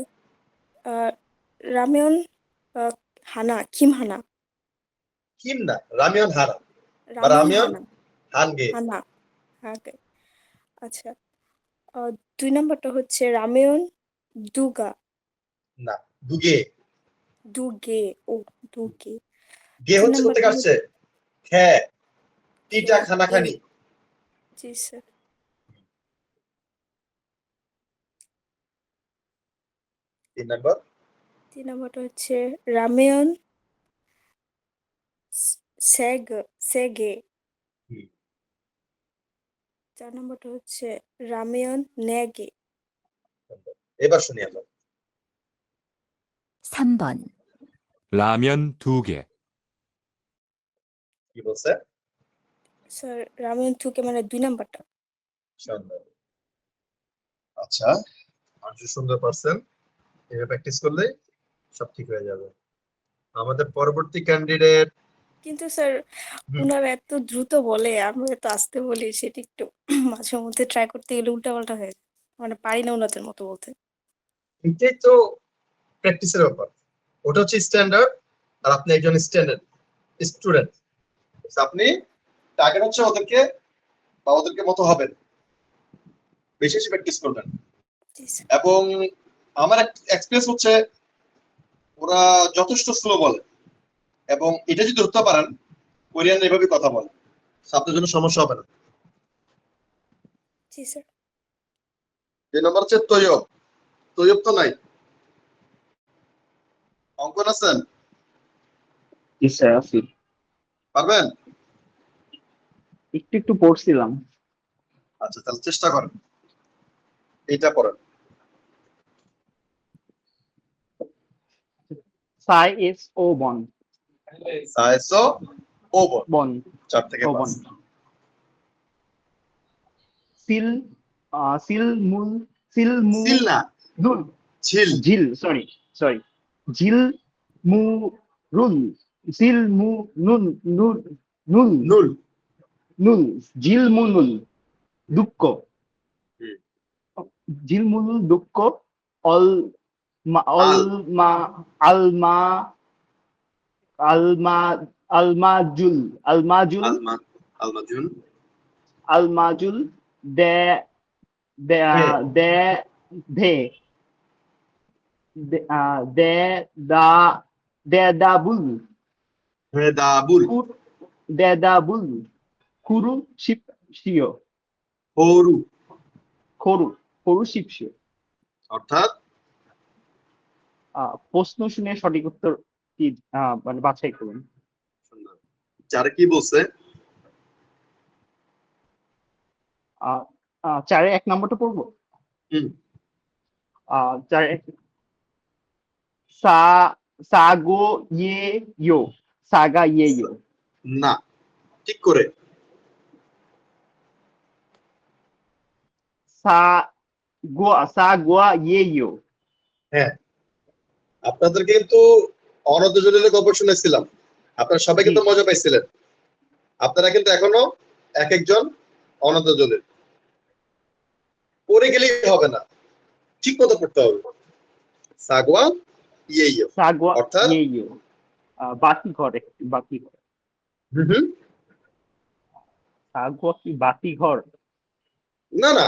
রামেয়ন হানা, খিমহানা। কিম না, রামিয়ান হারা বা রামেয়ন রামিয়ান হানা, হানগে। হানা। হ্যাঁ, okay. আচ্ছা 2 নাম্বারটা হচ্ছে রামেয়ন দুগা, না, দুগে। দুগে। ও দুগে। গে 3 হচ্ছে কোথা থেকে নাম্বারটা আসছে? খে, টিটা হচ্ছে খানাখানি। জি স্যার। 3 নম্বর 3 নাম্বারটা হচ্ছে রামেয়ন সেগে। হুম। 4 নাম্বারটা হচ্ছে রামেয়ন নেগে। এবার শুনি আমরা। 3번 라면 2개, কি বলছে? স্যার রামেয়ন টুকে মানে 2 নাম্বারটা। সুন্দর। আচ্ছা, মানুষ সুন্দর পারছেন, এভাবে প্র্যাকটিস করলে সব ঠিক হয়ে যাবে। আমাদের পরবর্তী ক্যান্ডিডেট। কিন্তু স্যার হুম। ওনারা এত দ্রুত বলে, আমরা এত আস্তে বলি, সেটা একটু মাঝে মধ্যে ট্রাই করতে গেলে উল্টাপাল্টা হয়ে যায়। মানে পারি না ওনাদের মতো বলতে। এটাই তো প্র্যাকটিসের ব্যাপার, ওটা হচ্ছে স্ট্যান্ডার্ড, আর আপনি একজন স্ট্যান্ডার্ড স্টুডেন্ট, আপনি টার্গেট হচ্ছে ওদেরকে বা ওদেরকে মতো হবেন, বেশি বেশি প্র্যাকটিস করবেন। জি স্যার। এবং আমার এক্সপিরিয়েন্স হচ্ছে ওরা যথেষ্ট স্লো বলে, এবং এটা যদি ধরতে পারেন কোরিয়ান এভাবে কথা বলে, আপনার জন্য সমস্যা হবে না। জি স্যার। 2 নম্বর হচ্ছে তৈয়ব। তৈয়ব তো নাই, অঙ্কন আছেন, জি স্যার আছি, পারবেন? একটু পড়ছিলাম। আচ্ছা তাহলে চেষ্টা করেন, এইটা পড়েন। সাই এস ও বন, সাইসো ওবর, বন 4 থেকে ও 5। বন। সিল সিল মুল সিল মু সিল না, নুন ঝিল। ঝিল, সরি ঝিল মু রুল, সিল মু নুন নুন নুল নুল। নুল ঝিল মু নুল দুঃখ, হুম। ঝিল মু নুল দুঃখ, অল আল। মা আলমা আলমা আলমাজুল আলমাজুল আলমা, আলমাজুন। আলমাজুল দে দে হে। দে দে দে দা দেদাবুল হেদাবুল। দেদাবুল কুরু শিপ শিও হরু, খরু খরু শিপ শিও। অর্থাৎ প্রশ্ন শুনে সঠিক উত্তর কি মানে বাছাই করুন। সুন্দর। যারা কি বলছে? 4-এ 1 নম্বরটা পড়বো। হুম। 4-এ সা সাগো ইয়ে ইয়ো, সাগা ইয়ে ইয়ো। না, ঠিক করে। সা গোয়া ইয়ে ইয়ো। হ্যাঁ, আপনাদেরকে কিন্তু অনন্ত জলিলের গল্প শুনেছিলাম, আপনারা সবাই কিন্তু মজা পাইছিলেন। আপনারা কিন্তু এখনো এক একজন অনন্ত জলিল, পড়ে গেলেই হবে না, ঠিক মতো পড়তে হবে। সাগওয়া ইয়ে ইয়ে, সাগোয়া অর্থাৎ ইয়ে ইয়ো। বাতি ঘর একটি বাতি ঘর হুম। সাগুয়া কি বাতি ঘর? না না,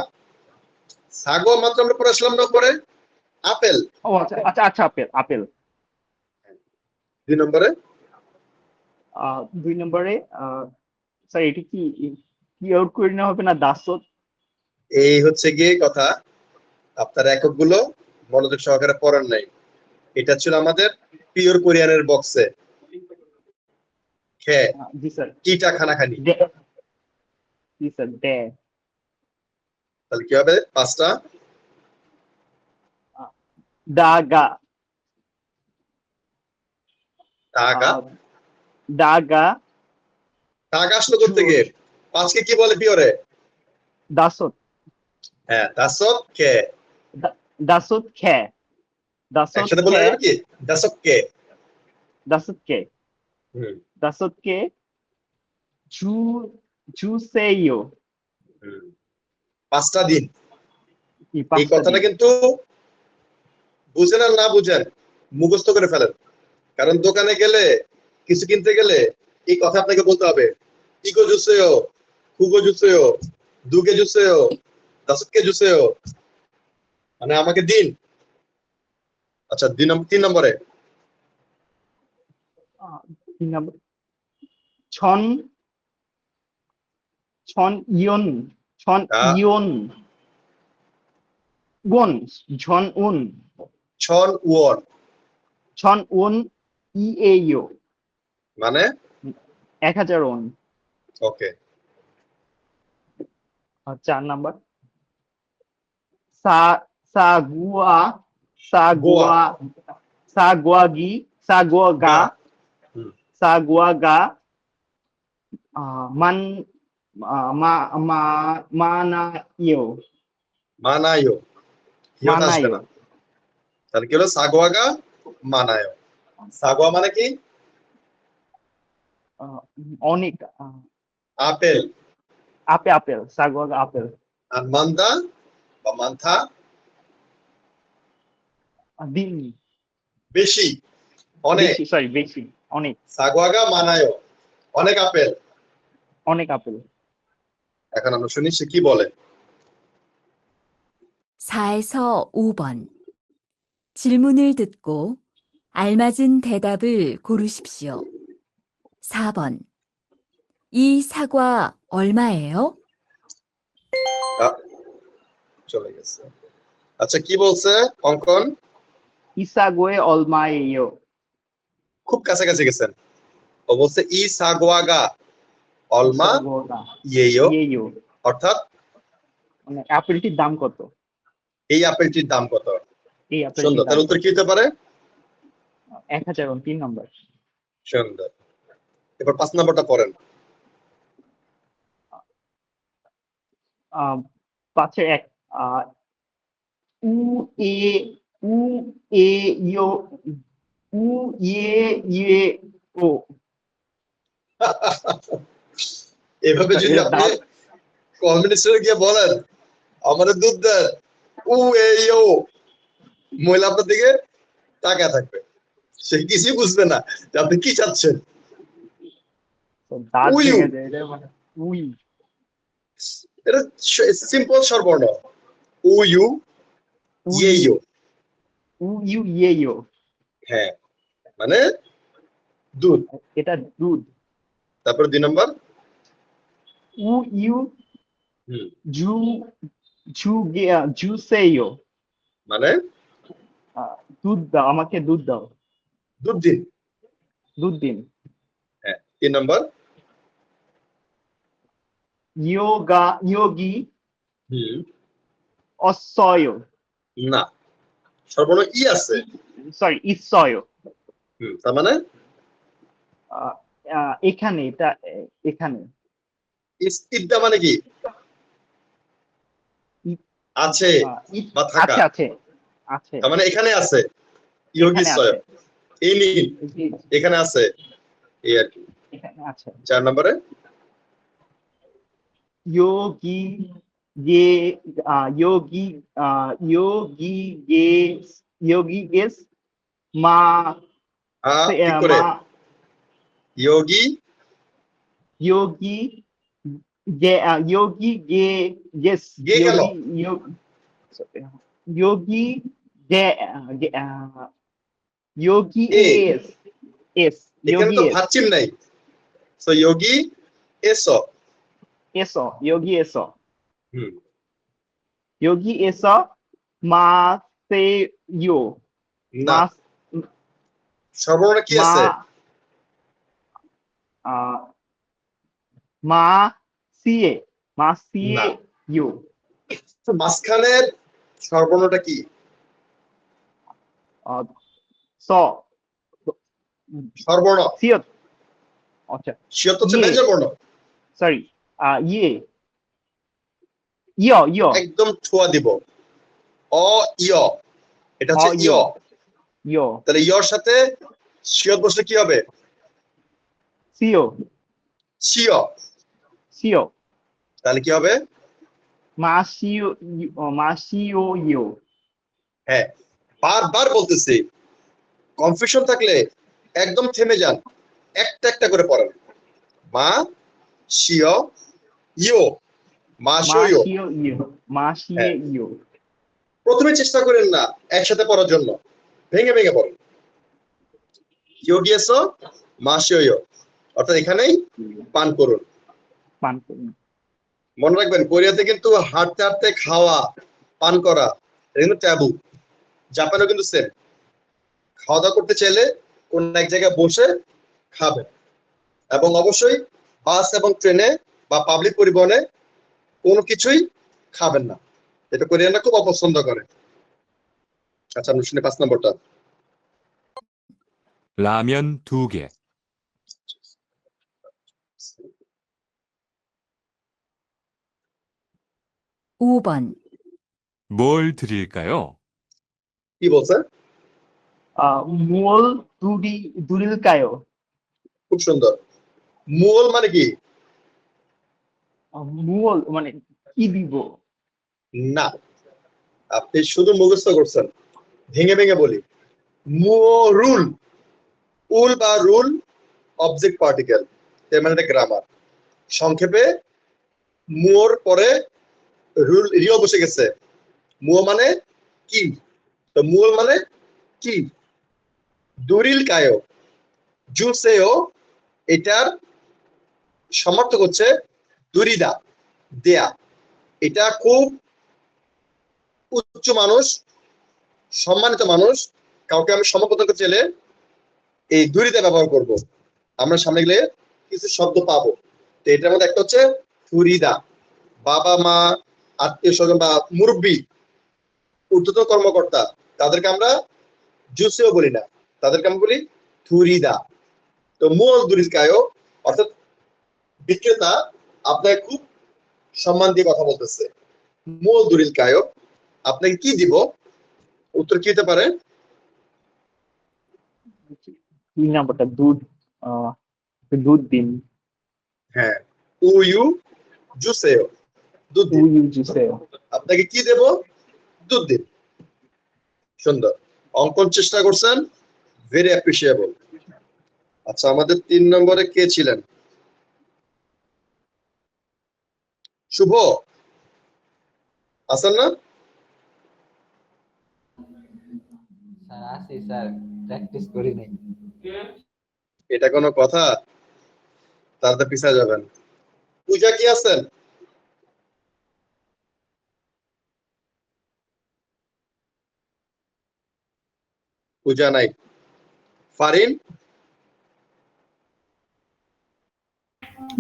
সাগো মাত্র আমরা পড়ে আসলাম না পরে। আপেল ও আচ্ছা আচ্ছা আচ্ছা, আপেল আপেল। 2 নম্বরে। 2 নম্বরে স্যার এটি কি ইউর করে নেওয়া হবে না দাসত? এই হচ্ছে গিয়ে কথা, আপনার এককগুলো মনোযোগ সহকারে পড়েন নাই। এটা ছিল আমাদের পিওর কোরিয়ানের বক্সে। খে জি স্যার। কিটা খানাখানি, জি স্যার। দে তাহলে কি হবে 5টা? দাগা টাকা। দাগা টাকা আসলো করতে গিয়ে 5কে কি বলে পিওরে? দাসত। হ্যাঁ, দাসক কে। দাসত খে। দাসত একসাথে বলে যাবে কি? দাসক কে। দাসত কে। হুম। দাসত কে জু জুসেইও। 5টা দিন। এই এই কথাটা কিন্তু বুঝেন আর না বুঝেন মুখস্থ করে ফেলেন, কারণ দোকানে গেলে কিছু কিনতে গেলে এই কথা আপনাকে বলতে হবে। ইগো জুসেও, খুগো জুসেও, দুগে জুসেও, দাসকে জুসেও, মানে আমাকে দিন। আচ্ছা 3 নম্বরে। 3 নম্বর ছন ছন ইয়ন ছন ইয়ন ওন ঝন উন ছন উয়ন ছন উন ইএইও মানে 1000 ওন। ওকে। 4 নাম্বার সা সাগুয়া সাগুয়া সাগুয়াগি সাগুয়াগা হুম। সাগুয়াগা মান মা মা মানাইও মানায়ো, ইয়ন আসবে মানাইও না। তাহলে কি হলো? সাগোয়াগা মানায়ো। সাগোয়া মানে কি? অনেক আপেল। আপেল সাগুয়াগা আপেল। আর মান্দা বা মান্থা দিন বেশি, অনেক। বেশি, সরি বেশি, অনেক সাগোয়াগা মানায়ো, অনেক আপেল। অনেক আপেল। এখন আমরা শুনি সে কি বলে। 4에서 5번. 질문을 듣고 알맞은 대답을 고르십시오. 4번. 이 사과 얼마예요? চলে গেছে। আচ্ছা কি বলছে অঙ্কন? ইসাগোয়ে অলমাইও। খুব কাছাকাছি গেছেন। ও বলছে ই সাগোয়াগা অলমা ইয়েয়ো, ইয়েইও অর্থাৎ মানে আপেলটির দাম কত? এই আপেলটির দাম কত? এই সুন্দর। আপেলটির তার দাম উত্তর কি হতে পারে? 1000 ওন। 3 নম্বর। সুন্দর। এবার 5 নম্বরটা পড়েন। 5 এর 1 উ এ উ এ ইও উ ইয়ে ইয়ে ও। এভাবে যদি এটা আপনি কমিউনিস্টে গিয়ে বলেন আমাদের দুধ দেন, উ এই ও, মহিলা আপনার দিকে তাকায় থাকবে, সে কিছুই বুঝবে না যে আপনি কি চাচ্ছেন। দাঁত উইউ। ভেঙে যায় এটা মানে উই। এটা সিম্পল স্বরবর্ণ। উ ইউ ইয়ে ইউ। উ ইউ ইয়েইও। হ্যাঁ, মানে দুধ। এটা দুধ। তারপরে 2 নম্বর। উ ইউ হুম, জু জু জুসেইও মানে দুধ দাও, আমাকে দুধ দাও, দুধ দিন। দুধ দিন। হ্যাঁ 3 নম্বর। ইয়োগি হুম, অসয়ো। না, স্বরবর্ণ ই আছে। সরি ইসয়ো। হুম, তার মানে এখানে এটা এখানে ইদা মানে কি? আছে বা থাকা। আছে আছে আছে। তার মানে এখানে আছে। ইয়োগি এখানে সয় আছে। এই নিন, জি, এখানে আছে, এই আর কি। এখানে আছে। 4 নম্বরে। योगी ये योगी योगी ये योगी इस मा ঠিক করে मा yogi yogi yogi yes Ge gelo. yogi yogi A. yes এখানে yogi তো yes ভার্ব চিহ্ন নাই, so yogi eso eso yogi eso হুম yogi eso se yo না mas সর্বনাম কি আছে? ma sie না। yo তো মাঝখানের সর্বনামটা কি? so সর্বনাম siot আচ্ছা সিয়ত হচ্ছে ইয়ে। ব্যঞ্জন বর্ণ। sorry yo একদম ছোঁয়া দিব, অ ইয়, এটা হচ্ছে অ, ইয়। yo তাহলে ইয়র সাথে সিয়ত বসলে কি হবে? sio সিয়। sio তাহলে কি হবে? masio yo হ্যাঁ, বারবার বলতেছি, কনফিউশন থাকলে একদম থেমে যান, একটা একটা করে পড়েন। মা শিয় ইয়, মা শিয়। masio yo প্রথমে চেষ্টা করেন না একসাথে পড়ার জন্য, ভেঙে ভেঙে পড়েন। ইয়োগিয়েস মা শিয়, অর্থাৎ এখানেই পান করুন। পান করুন। মনে রাখবেন, কোরিয়াতে কিন্তু হাঁটতে হাঁটতে খাওয়া পান করা এটা কিন্তু ট্যাবু। জাপানেও কিন্তু সেম, খাওয়া দাওয়া করতে চাইলে কোন এক জায়গায় বসে খাবেন, এবং অবশ্যই বাস এবং ট্রেনে বা পাবলিক পরিবহনে কোনো কিছুই খাবেন না, এটা কোরিয়ানরা খুব অপছন্দ করে। আচ্ছা, আমি শুনে 5 নম্বরটা। 라면 2개, 5번, 뭘 드릴까요? কি বলছে? মূল দুরিল কায়ো খুব সুন্দর। মূল মানে কি? মূল মানে কি দিব? না, আপনি শুধু মুখস্থ করছেন। ভেঙে ভেঙে বলি, রুল, উল বা রুল অবজেক্ট পার্টিকেল, এর মানে গ্রামার। সংক্ষেপে মুর পরে রুল রিও বসে গেছে, মুও মানে কি, তো মূল মানে কি। দুরিল কায়ো জুসেও, এটার সমর্থক হচ্ছে দুরিদা, দেয়া। এটা খুব উচ্চ মানুষ, সম্মানিত মানুষ, কাউকে আমি সম্বোধন করতে চাইলে এই দুরিদা ব্যবহার করব। আমরা সামনে গেলে কিছু শব্দ পাবো, তো এটার মধ্যে একটা হচ্ছে ফুরিদা। বাবা মা, আত্মীয় স্বজন বা মুরব্বী, ঊর্ধ্বতন কর্মকর্তা, তাদেরকে আমরা জুসেও বলি না, তাদেরকে আমরা বলি থুরিদা। তো মূল দুরিদকায়ও, অর্থাৎ বিক্রেতা আপনাকে খুব সম্মান দিয়ে কথা বলতেছে। মূল দুরিদকায়ও, আপনাকে কি দিব? উত্তর কি হতে পারে? 3 নাম্বারটা দুধ দুধ দিন। হ্যাঁ, উইউ জুসেও, দুধ দিন। উইউ জুসেও, আপনাকে কি দেব? দুধ দিন। সুন্দর অঙ্কন চেষ্টা করছেন, ভেরি অ্যাপ্রিসিয়েবল। আচ্ছা, আমাদের 3 নম্বরে কে ছিলেন? শুভ আছেন না? স্যার আছি স্যার, প্র্যাকটিস করি নাই। এটা কোনো কথা? তাতে পিছা যাবেন। পূজা কি আছেন? পূজা নাই। ফারিন?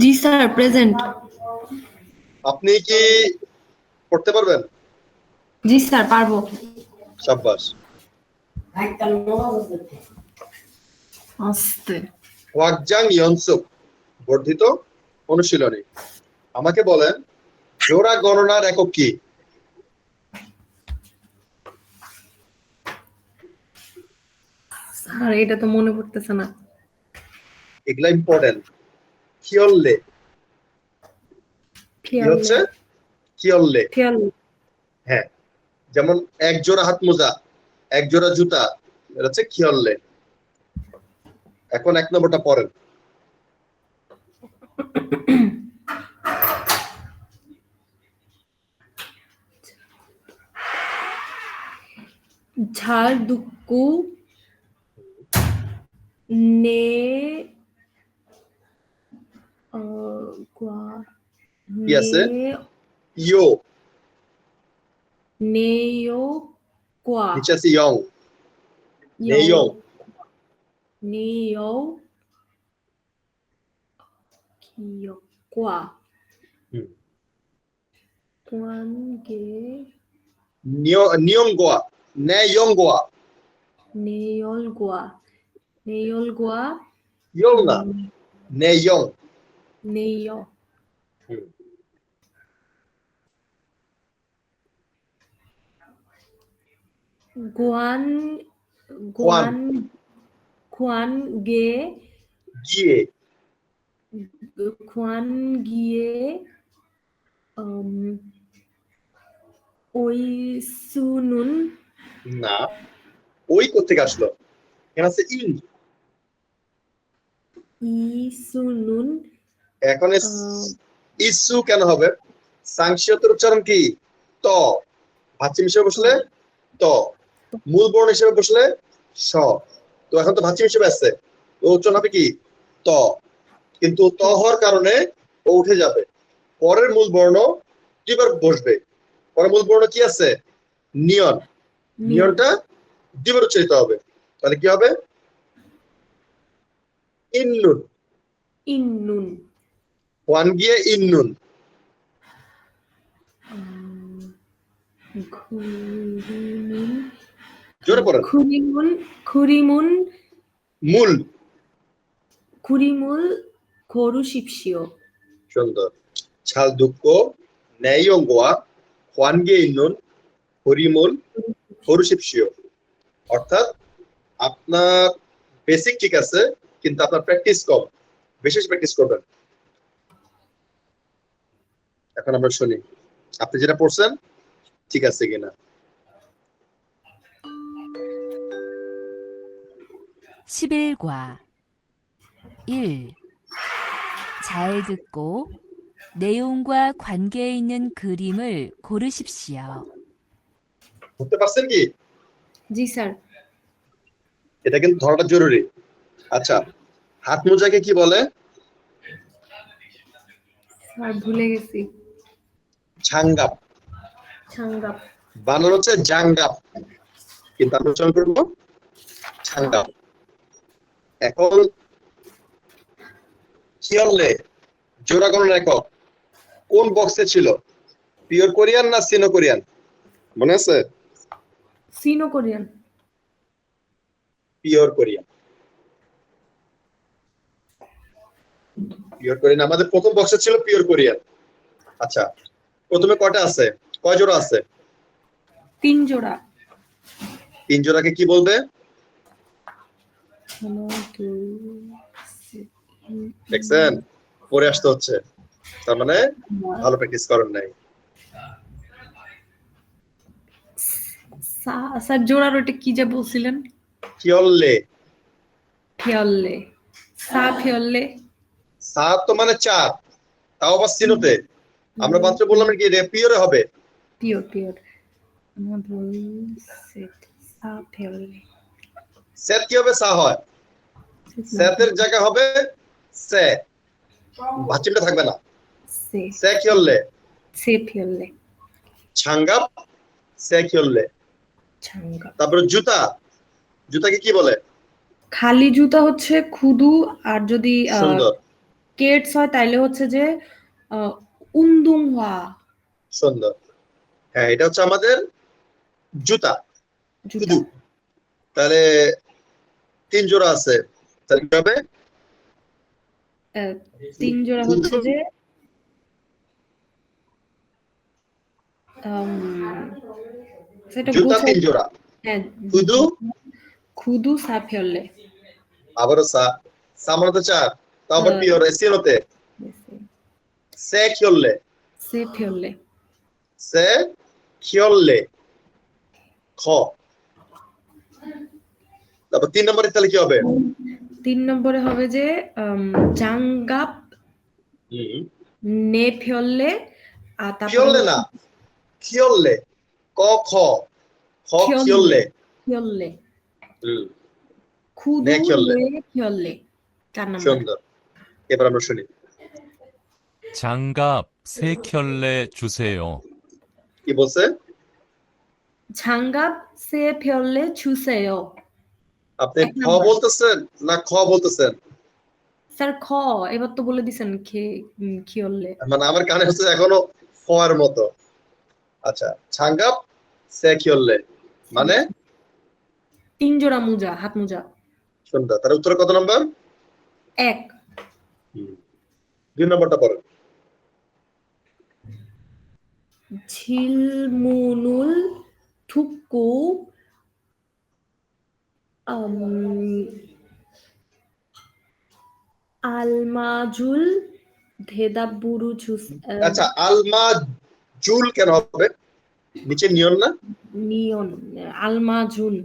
জি স্যার, প্রেজেন্ট। আপনি কি পড়তে পারবেন? জি স্যার, পারবো। সাব্বাস। আস্তে। ওয়াকজাং ইয়নসুক বর্ধিত অনুশীলনী। আমাকে বলেন, জোড়া গণনার একক কি? স্যার এটা তো মনে পড়তেছে না। এগুলা ইম্পর্টেন্ট। খিয়ল্লে কি হচ্ছে? খিয়ল্লে। হ্যাঁ, যেমন এক জোড়া হাত মোজা, এক জোড়া জুতা, এটা হচ্ছে খিয়ল্লে। এখন 1 নম্বরটা পড়েন। ঝাড় দুক্কু নে গা কি আছে? নে ইয়ো, নেয়ো কোয়া নিচে আছে ইয়ং, নেয়ং, নেয়ো কিয়ো কোয়া হুম। কোয়ান গে নিয়ং গোয়া, নেয়ং গোয়া, নেয়ল গোয়া নেয়ল গোয়া ইয়ং না, নেয়ং। নেয়ো হুম। গোয়ান কোয়ান, গোয়ান কোয়ান গে গিয়ে, কোয়ান গিয়ে ওই সুনুন না, ওই কোত্থেকে আসলো? এখানে আছে ইন, ই সুনুন এখন ইসু কেন হবে? সাংশিয়তের উচ্চারণ কি? ত। ভাচ্চিম হিসেবে বসলে ত, মূল বর্ণ হিসেবে বসলে স। তো এখন তো ভাচ্চিম হিসেবে আছে, তো উচ্চারণ হবে কি? ত। কিন্তু ত হওয়ার কারণে ও উঠে যাবে, পরের মূল বর্ণ দুইবার বসবে। পরের মূল বর্ণ কি আছে? নিয়ন। নিয়নটা দুইবার উচ্চারিত হবে, তাহলে কি হবে? ইন্নুন। ইন্নুন ওয়ান গিয়ে ইন্নুন। ঘুরিমুন জোরে পড়েন। খুরিমুন খুরিমুন মূল। খুরিমুল খরুশিপসিও সুন্দর। ঝাল দুঃখ, ন্যায়ং গোয়া, ওয়ান গিয়ে ইন্নুন, হরিমূল, হরুশিপসিও। অর্থাৎ আপনার বেসিক ঠিক আছে, কিন্তু আপনার প্র্যাকটিস কম, বেশি প্র্যাকটিস করবেন। এখন আমরা শুনি আপনি যেটা পড়ছেন ঠিক আছে কিনা। 11과 1. 잘 듣고 내용과 관계 있는 그림을 고르십시오. বুঝতে পারছেন কি? জি স্যার এটা কিন্তু ধরাটা জরুরি। আচ্ছা, হাত মোজাকে কি বলে? স্যার ভুলে গেছি ঝাঙ্গাপ। ছাঙ্গাপ বানানো হচ্ছে জাঙ্গাপ, কিন্তু আমরা উচ্চারণ করবো ঝাঙ্গাপ। এখন কিয়লে জোড়া গণনা একক কোন বক্সে ছিল? পিওর কোরিয়ান না সিনো কোরিয়ান? মনে আছে? Sino Korean pure Korean. Pure Korean আমাদের প্রথম বক্সে ছিল পিওর কোরিয়ান। আচ্ছা, প্রথমে কয়টা আছে? কয় জোড়া আছে? 3 জোড়া 3 জোড়াকে কি বলবে? দেখছেন, পরে আসতে হচ্ছে, তার মানে ভালো প্র্যাকটিস করেন নাই। স্যার জোড়ার ওটা কি যে বলছিলেন? কিয়লে। ফিয়ল্লে সা ফিয়ল্লে সা তো মানে 4, তাও আবার সিনোতে। আমরা মাত্র বললাম কি এটা পিওরে হবে। পিওর পিওর সা ফিয়ল্লে সেট কি হবে? সা হয়। সেটের জায়গা হবে সে, ভাচ্চিমটা থাকবে না। সে সে কিয়লে। সে ফিয়ল্লে ছাঙ্গাপ, সে কিয়লে। ছাঙ্গাপ তারপরে জুতা, জুতাকে কি বলে? খালি জুতা হচ্ছে খুদু, আর যদি সুন্দর, কেটস হয় তাইলে হচ্ছে যে উন্দুং হওয়া সুন্দর। হ্যাঁ, এটা হচ্ছে আমাদের জুতা, জুতা খুদু। তাহলে 3 জোড়া আছে, তাহলে কি হবে? 3 জোড়া হচ্ছে যে সেটা জুতা গোছায় 3 জোড়া, হ্যাঁ খুদু, খুদু সা ফিয়ল্লে আবারও সা। সা মানে তো 4, তারপর পিওর সিনোতে সে কিয়লে। সে ফিয়ল্লে সে কিয়লে খ। তারপর 3 নম্বরে তাহলে কি হবে? 3 নম্বরে হবে যে জাঙ্গাপ নে ফিয়ল্লে আর তারপরে খিয়ল্লে না, খিয়ল্লে, ক খ, খ খিয়ল্লে। ফিয়ল্লে হুম, খুদু নে খিয়ল্লে। নে ফিয়ল্লে 4 নাম্বার সুন্দর। এবার আমরা শুনি। 장갑 3켤레 주세요. কি বলছে? 장갑 সে ফিয়ল্লে ছুসে요 আপনি এক খ নাম্বার। বলতেছেন না খ বলতেছেন? স্যার খ এবার তো বলে দিছেন খিয়ল্লে মানে আমার কানে হচ্ছে এখনো ফ এর মতো। আচ্ছা, ছাঙ্গাপ সে খিয়ল্লে মানে 3 জোড়া মোজা হাত মোজা সুন্দর। তার উত্তর কত নম্বর? 1 2 নম্বরটা পড়েন। ঝিলমুনুল ঠুকু আলমাজুল ধেদাবুরু ছুস আচ্ছা, আলমা জুল কেন হবে? নিচে নিয়ন না? নিয়ন আলমাজুন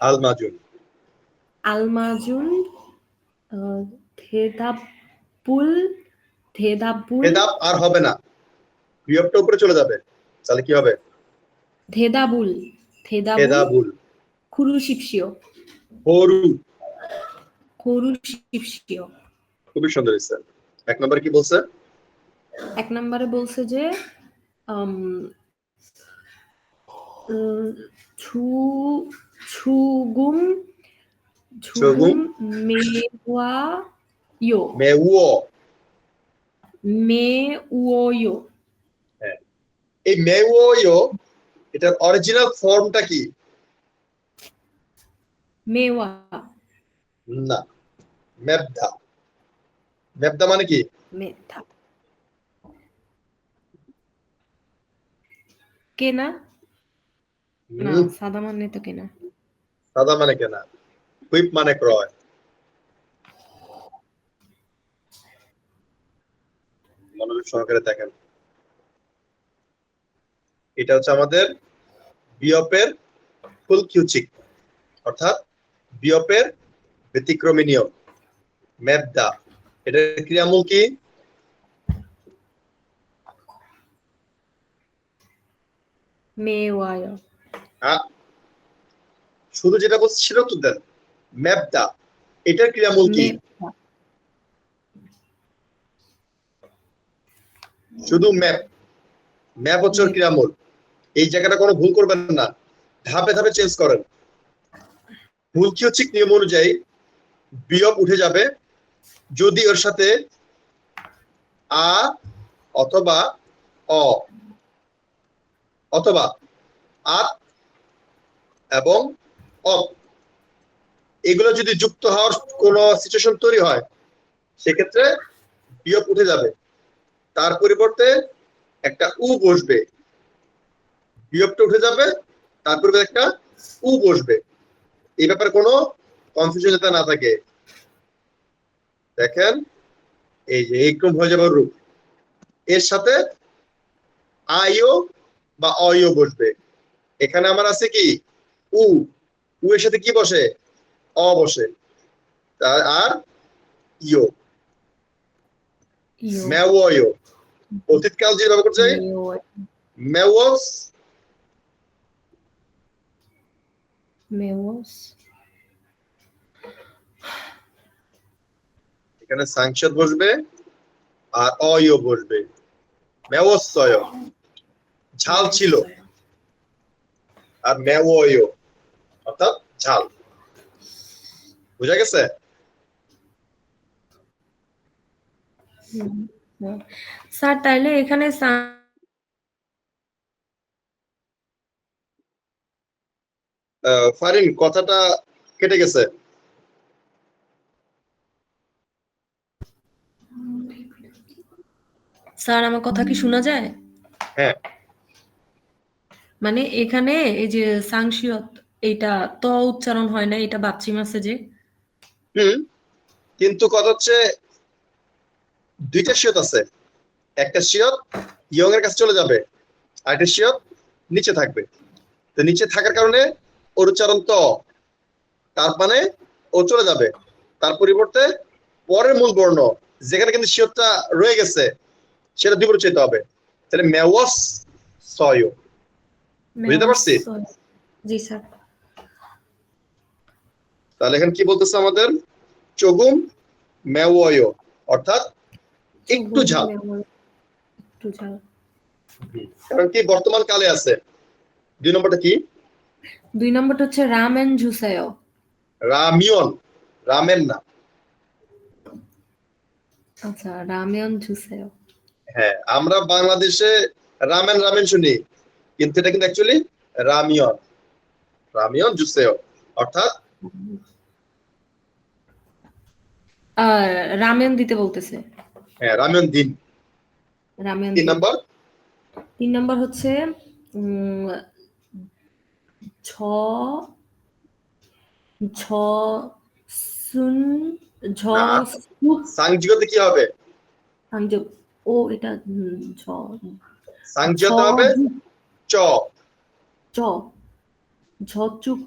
আলমাজুল। আলমাজুন ধেদাবুল ধেদাবুল হেদাব আর হবে না, বিয়োগটা উপরে চলে যাবে। তাহলে কি হবে? ধেদাবুল ধেদাবুল হেদাবুল। খুরুশিপসিও হরু। খুরুশিপসিও খুবই সুন্দর হয়েছে। 1 নম্বরে কি বলছে? 1 নম্বরে বলছে যে ছু ছুগুম ছুগুম মেওয়ায়ো মেউও। মেওয়ো হ্যাঁ, এই মেউও এটার অরিজিনাল ফর্মটা কি? মেওয়া না, মেবদা। মেবদা মানে কি? মেথা কেনা না সাদা মানে তো কেনা সাদা মানে কেনা, হুইপ মানে ক্রয়। মনোযোগ সহকারে দেখেন, এটা হচ্ছে আমাদের বিয়পের ফুল কিউচিক, অর্থাৎ বিয়পের ব্যতিক্রমী নিয়ম। মেবদা, এটার ক্রিয়ামূল কি? মেওয়ায়ো শুধু যেটা বলছে সেটা তো দেন। মেবদা, এটার ক্রিয়ামূল কি? মেথা শুধু ম্যাপ। ম্যাপ হচ্ছে ওর ক্রিয়ামূল। এই জায়গাটা কোনো ভুল করবেন না, ধাপে ধাপে চেঞ্জ করেন। ভুল কিউচিক নিয়ম অনুযায়ী বিয়োগ উঠে যাবে যদি ওর সাথে আ অথবা অ অথবা আত এবং অ এগুলো যদি যুক্ত হওয়ার কোন সিচুয়েশন তৈরি হয়, সেক্ষেত্রে বিয়োগ উঠে যাবে। তার পরিবর্তে একটা উ বসবে, বিয়োগটা উঠে যাবে, তার পরিবর্তে একটা উ বসবে। এই ব্যাপারে কোনো কনফিউশন যাতে না থাকে। দেখেন, এই যে এইরকম হয়ে যাবে রূপ, এর সাথে আইও বা অইও বসবে। এখানে আমার আছে কি উ, উ এর সাথে কি বসে? অ বসে। আর ইও, মেওয়ো। অতীতকাল যে ব্যবহার করছে মেওয়স, মেওস এখানে সাংসদ বসবে আর অইও বসবে। মেওসয় ঝাল ছিল, আর মেওয়ো অর্থাৎ ঝাল। বুঝা গেছে? স্যার তাইলে এখানে ফারিন, কথাটা কেটে গেছে। স্যার আমার কথা কি শোনা যায়? হ্যাঁ, মানে এখানে এই যে সাংশিয়ত এটা ত উচ্চারণ হয় না, এটা বাচ্চিম আছে যে। কিন্তু কথা হচ্ছে দুইটা শিয়ত আছে, একটা শিয়ত ইয়ং এর কাছে চলে যাবে, আর একটা শিয়ত নিচে থাকবে। তো নিচে থাকার কারণে ওর উচ্চারণ ত, তার মানে ও চলে যাবে। তার পরিবর্তে পরের মূল বর্ণ যেখানে কিন্তু শিওরটা রয়ে গেছে সেটা দুই বলে চাইতে হবে। তাহলে মেওয়াস সয়, বুঝতে পারছি? জি স্যার। তাহলে এখানে কি বলতেছে আমাদের? চগুম মেওয়, অর্থাৎ একটু ঝাল। একটু ঝাল। কারণ কি বর্তমান কালে আছে। 2 নম্বরটা কি? 2 নম্বরটা হচ্ছে রামেন জুসায়ো। রামিয়ন, রামেন না। আচ্ছা, রামেন জুসায়ো। হ্যাঁ, আমরা বাংলাদেশে রামেন রামেন শুনি, কিন্তু এটা কিন্তু অ্যাকচুয়ালি রামিয়ন, রামিয়ন জুসেও, অর্থাৎ রামেন দিতে বলতেছে। হ্যাঁ রামিয়ন দিন। রামেন 3 নম্বর? 3 নম্বর হচ্ছে ঝ ঝ সুন ঝ সুক সাংজিওতে কি হবে? সংযোগ ও এটা ঝ সাংজিওতে হবে চ, চ ঝচুক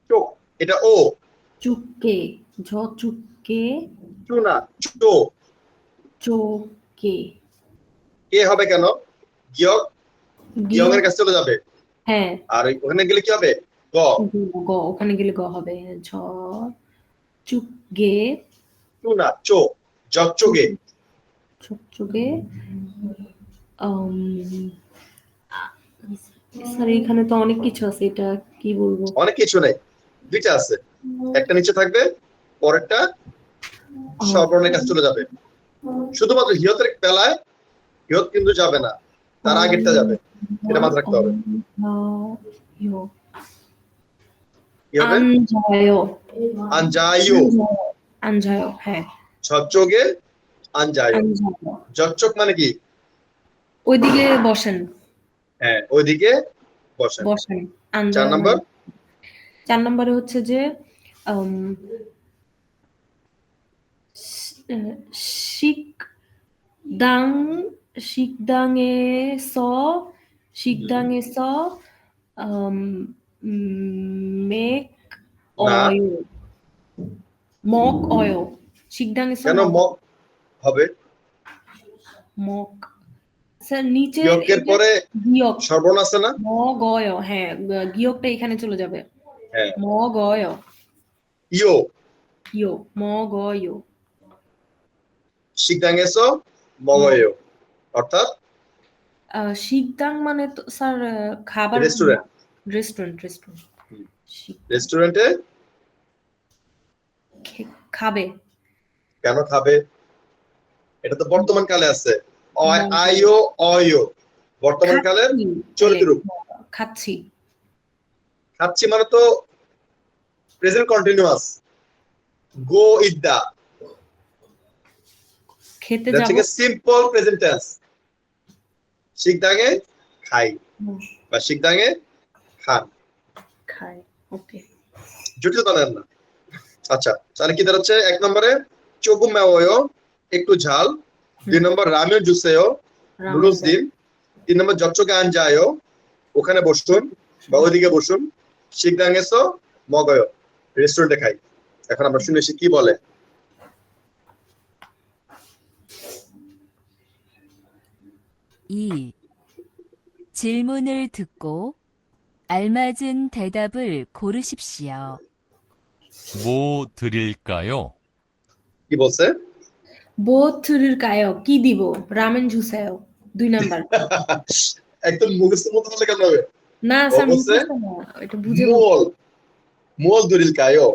চোক, এটা ও। চুকে ঝচুকে চুনা চো, চোকে কে হবে কেন? গিয়ক, গিয়কের কাছে চলে যাবে। হ্যাঁ, আর ওখানে গেলে কি হবে? গ, গ ওখানে গেলে গ হবে। ঝ চুকে চুনা চো, জকচোগে। চুকে স্যার এখানে তো অনেক কিছু আছে, এটা কি বলবো? অনেক কিছু নেই, দুইটা আছে, একটা নিচে থাকবে, পরেরটা স্বরবর্ণের কাছে চলে যাবে। শুধুমাত্র হিয়তের বেলায় হিয়ত কিন্তু যাবে না, তার আগেরটা যাবে, এটা মাথায় রাখতে হবে। কি হবে? আনজায়ো। আনজায়ো, আনজায়ো, হ্যাঁ। ঝকচোগে আনজায়ো। আনজায়ো। ঝকচক মানে কি? ওইদিকে বসেন। হ্যাঁ, ওইদিকে বসেন। বসেন। 4 আনজায়ো নম্বর? 4 নম্বরে হচ্ছে যে শিকদাং শিকদাংএস মেক না, অয় মক অয় শিকদাংএস কেন মক হবে? মক স্যার নিচে গিয়কের পরে গিয়ক স্বরবর্ণ আছে না? ম গয়, হ্যাঁ গিয়কটা এখানে চলে যাবে। হ্যাঁ, ম গয় ইয়ো, ইয়ো ম গয় শিকদাঙ্গেসো মগয়ো, অর্থাৎ শিকদাং মানে তো স্যার খাবার রেস্টুরেন্ট। রেস্টুরেন্ট রেস্টুরেন্টে খাবে। কেন খাবে? এটা তো বর্তমান কালে আছে। আইও অয়ো বর্তমান কালের চলিত রূপ। খাচ্ছি। খাচ্ছি মানে তো প্রেজেন্ট কন্টিনিউয়াস। গো ইদ্দা, খেতে এটা যাব। থেকে সিম্পল প্রেজেন্ট টেন্স। শিকদাঙ্গে খাই বা শিকদাঙ্গে খান। খাই, ওকে। জটিল বানান না। আচ্ছা, তাহলে কি দাঁড়াচ্ছে? 1 নম্বরে চোগুম মেওয়ো, একটু ঝাল। 2 নম্বর রামেন জুসেও, নুডলস দিন। 3 নম্বর জচ্চোকে আনজায়ো, ওখানে বসুন বা ওইদিকে বসুন। শিকদাঙ্গেসো মগয়ো, রেস্টুরেন্টে খাই। এখন আমরা শুনে এসে কি বলে। 이 질문을 듣고 알맞은 대답을 고르십시오. 뭐 드릴까요? কি বলছে? বোথুরির কায়ো কি দিব? রামেন জুসায়ো 2 নাম্বার। একদম মুখস্থ মতো বললে কেমন হবে? না স্যার বলছে মুখস্থ না, এটা বুঝে মুল, মুল দুরিল কায়ো।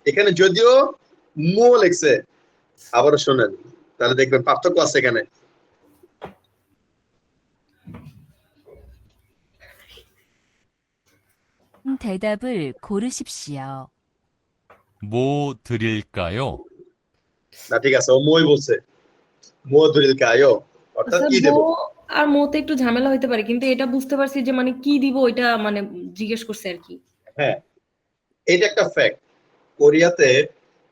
এখানে যদিও মুল লিখছে, আবারও শোনেন তাহলে দেখবেন পার্থক্য আছে এখানে। 대답을 고르십시오. 뭐 드릴까요? না ঠিক আছে, ও মই বলছে মুল দুরিল কায়ো, অর্থাৎ কি দেব। আর মোতে একটু ঝামেলা হইতে পারে, কিন্তু এটা বুঝতে পারছি যে মানে কি দিব এটা মানে জিজ্ঞেস করছে আর কি। হ্যাঁ, এটা একটা ফ্যাক্ট। কোরিয়াতে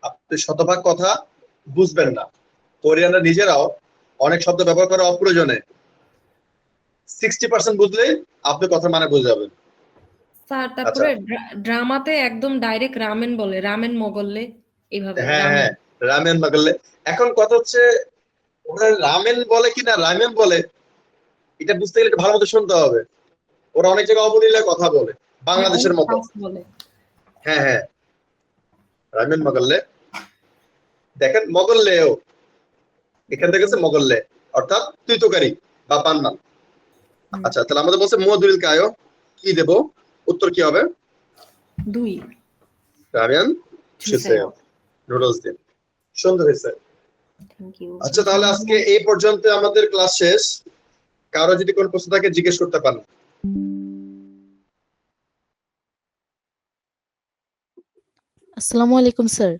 আপনি শতভাগ কথা বুঝবেন না। কোরিয়ানরা নিজেরাও অনেক শব্দ ব্যবহার করে অপ্রয়োজনে। 60% বুঝলেই আপনি কথা মানে বুঝে যাবেন। স্যার তারপরে ড্রামাতে একদম ডাইরেক্ট রামেন বলে, রামেন মগল্লে এইভাবে। হ্যাঁ হ্যাঁ, রামেন মাগলে। এখন কথা হচ্ছে ওরা রামেন বলে কিনা রামেন বলে এটা বুঝতে গেলে একটু ভালো মতো শুনতে হবে। ওরা অনেক জায়গায় অবলীলায় কথা বলে বাংলাদেশের মতো। বলে হ্যাঁ হ্যাঁ, রামেন মগল্লে। দেখেন মগল্লেও এখান থেকে হচ্ছে মগল্লে, অর্থাৎ তুই তোকারি বা পান্নান। আচ্ছা তাহলে আমাদের বলছে মধুরিল কায়ো, কি দেব? উত্তর কি হবে? 2 রামিয়ান সুসেও, নুডলস দিন। সুন্দর হয়েছে। Thank you. আচ্ছা তাহলে আজকে এই পর্যন্ত আমাদের ক্লাস শেষ। কারো যদি কোনো প্রশ্ন থাকে জিজ্ঞেস করতে পারেন। আসসালামু আলাইকুম স্যার।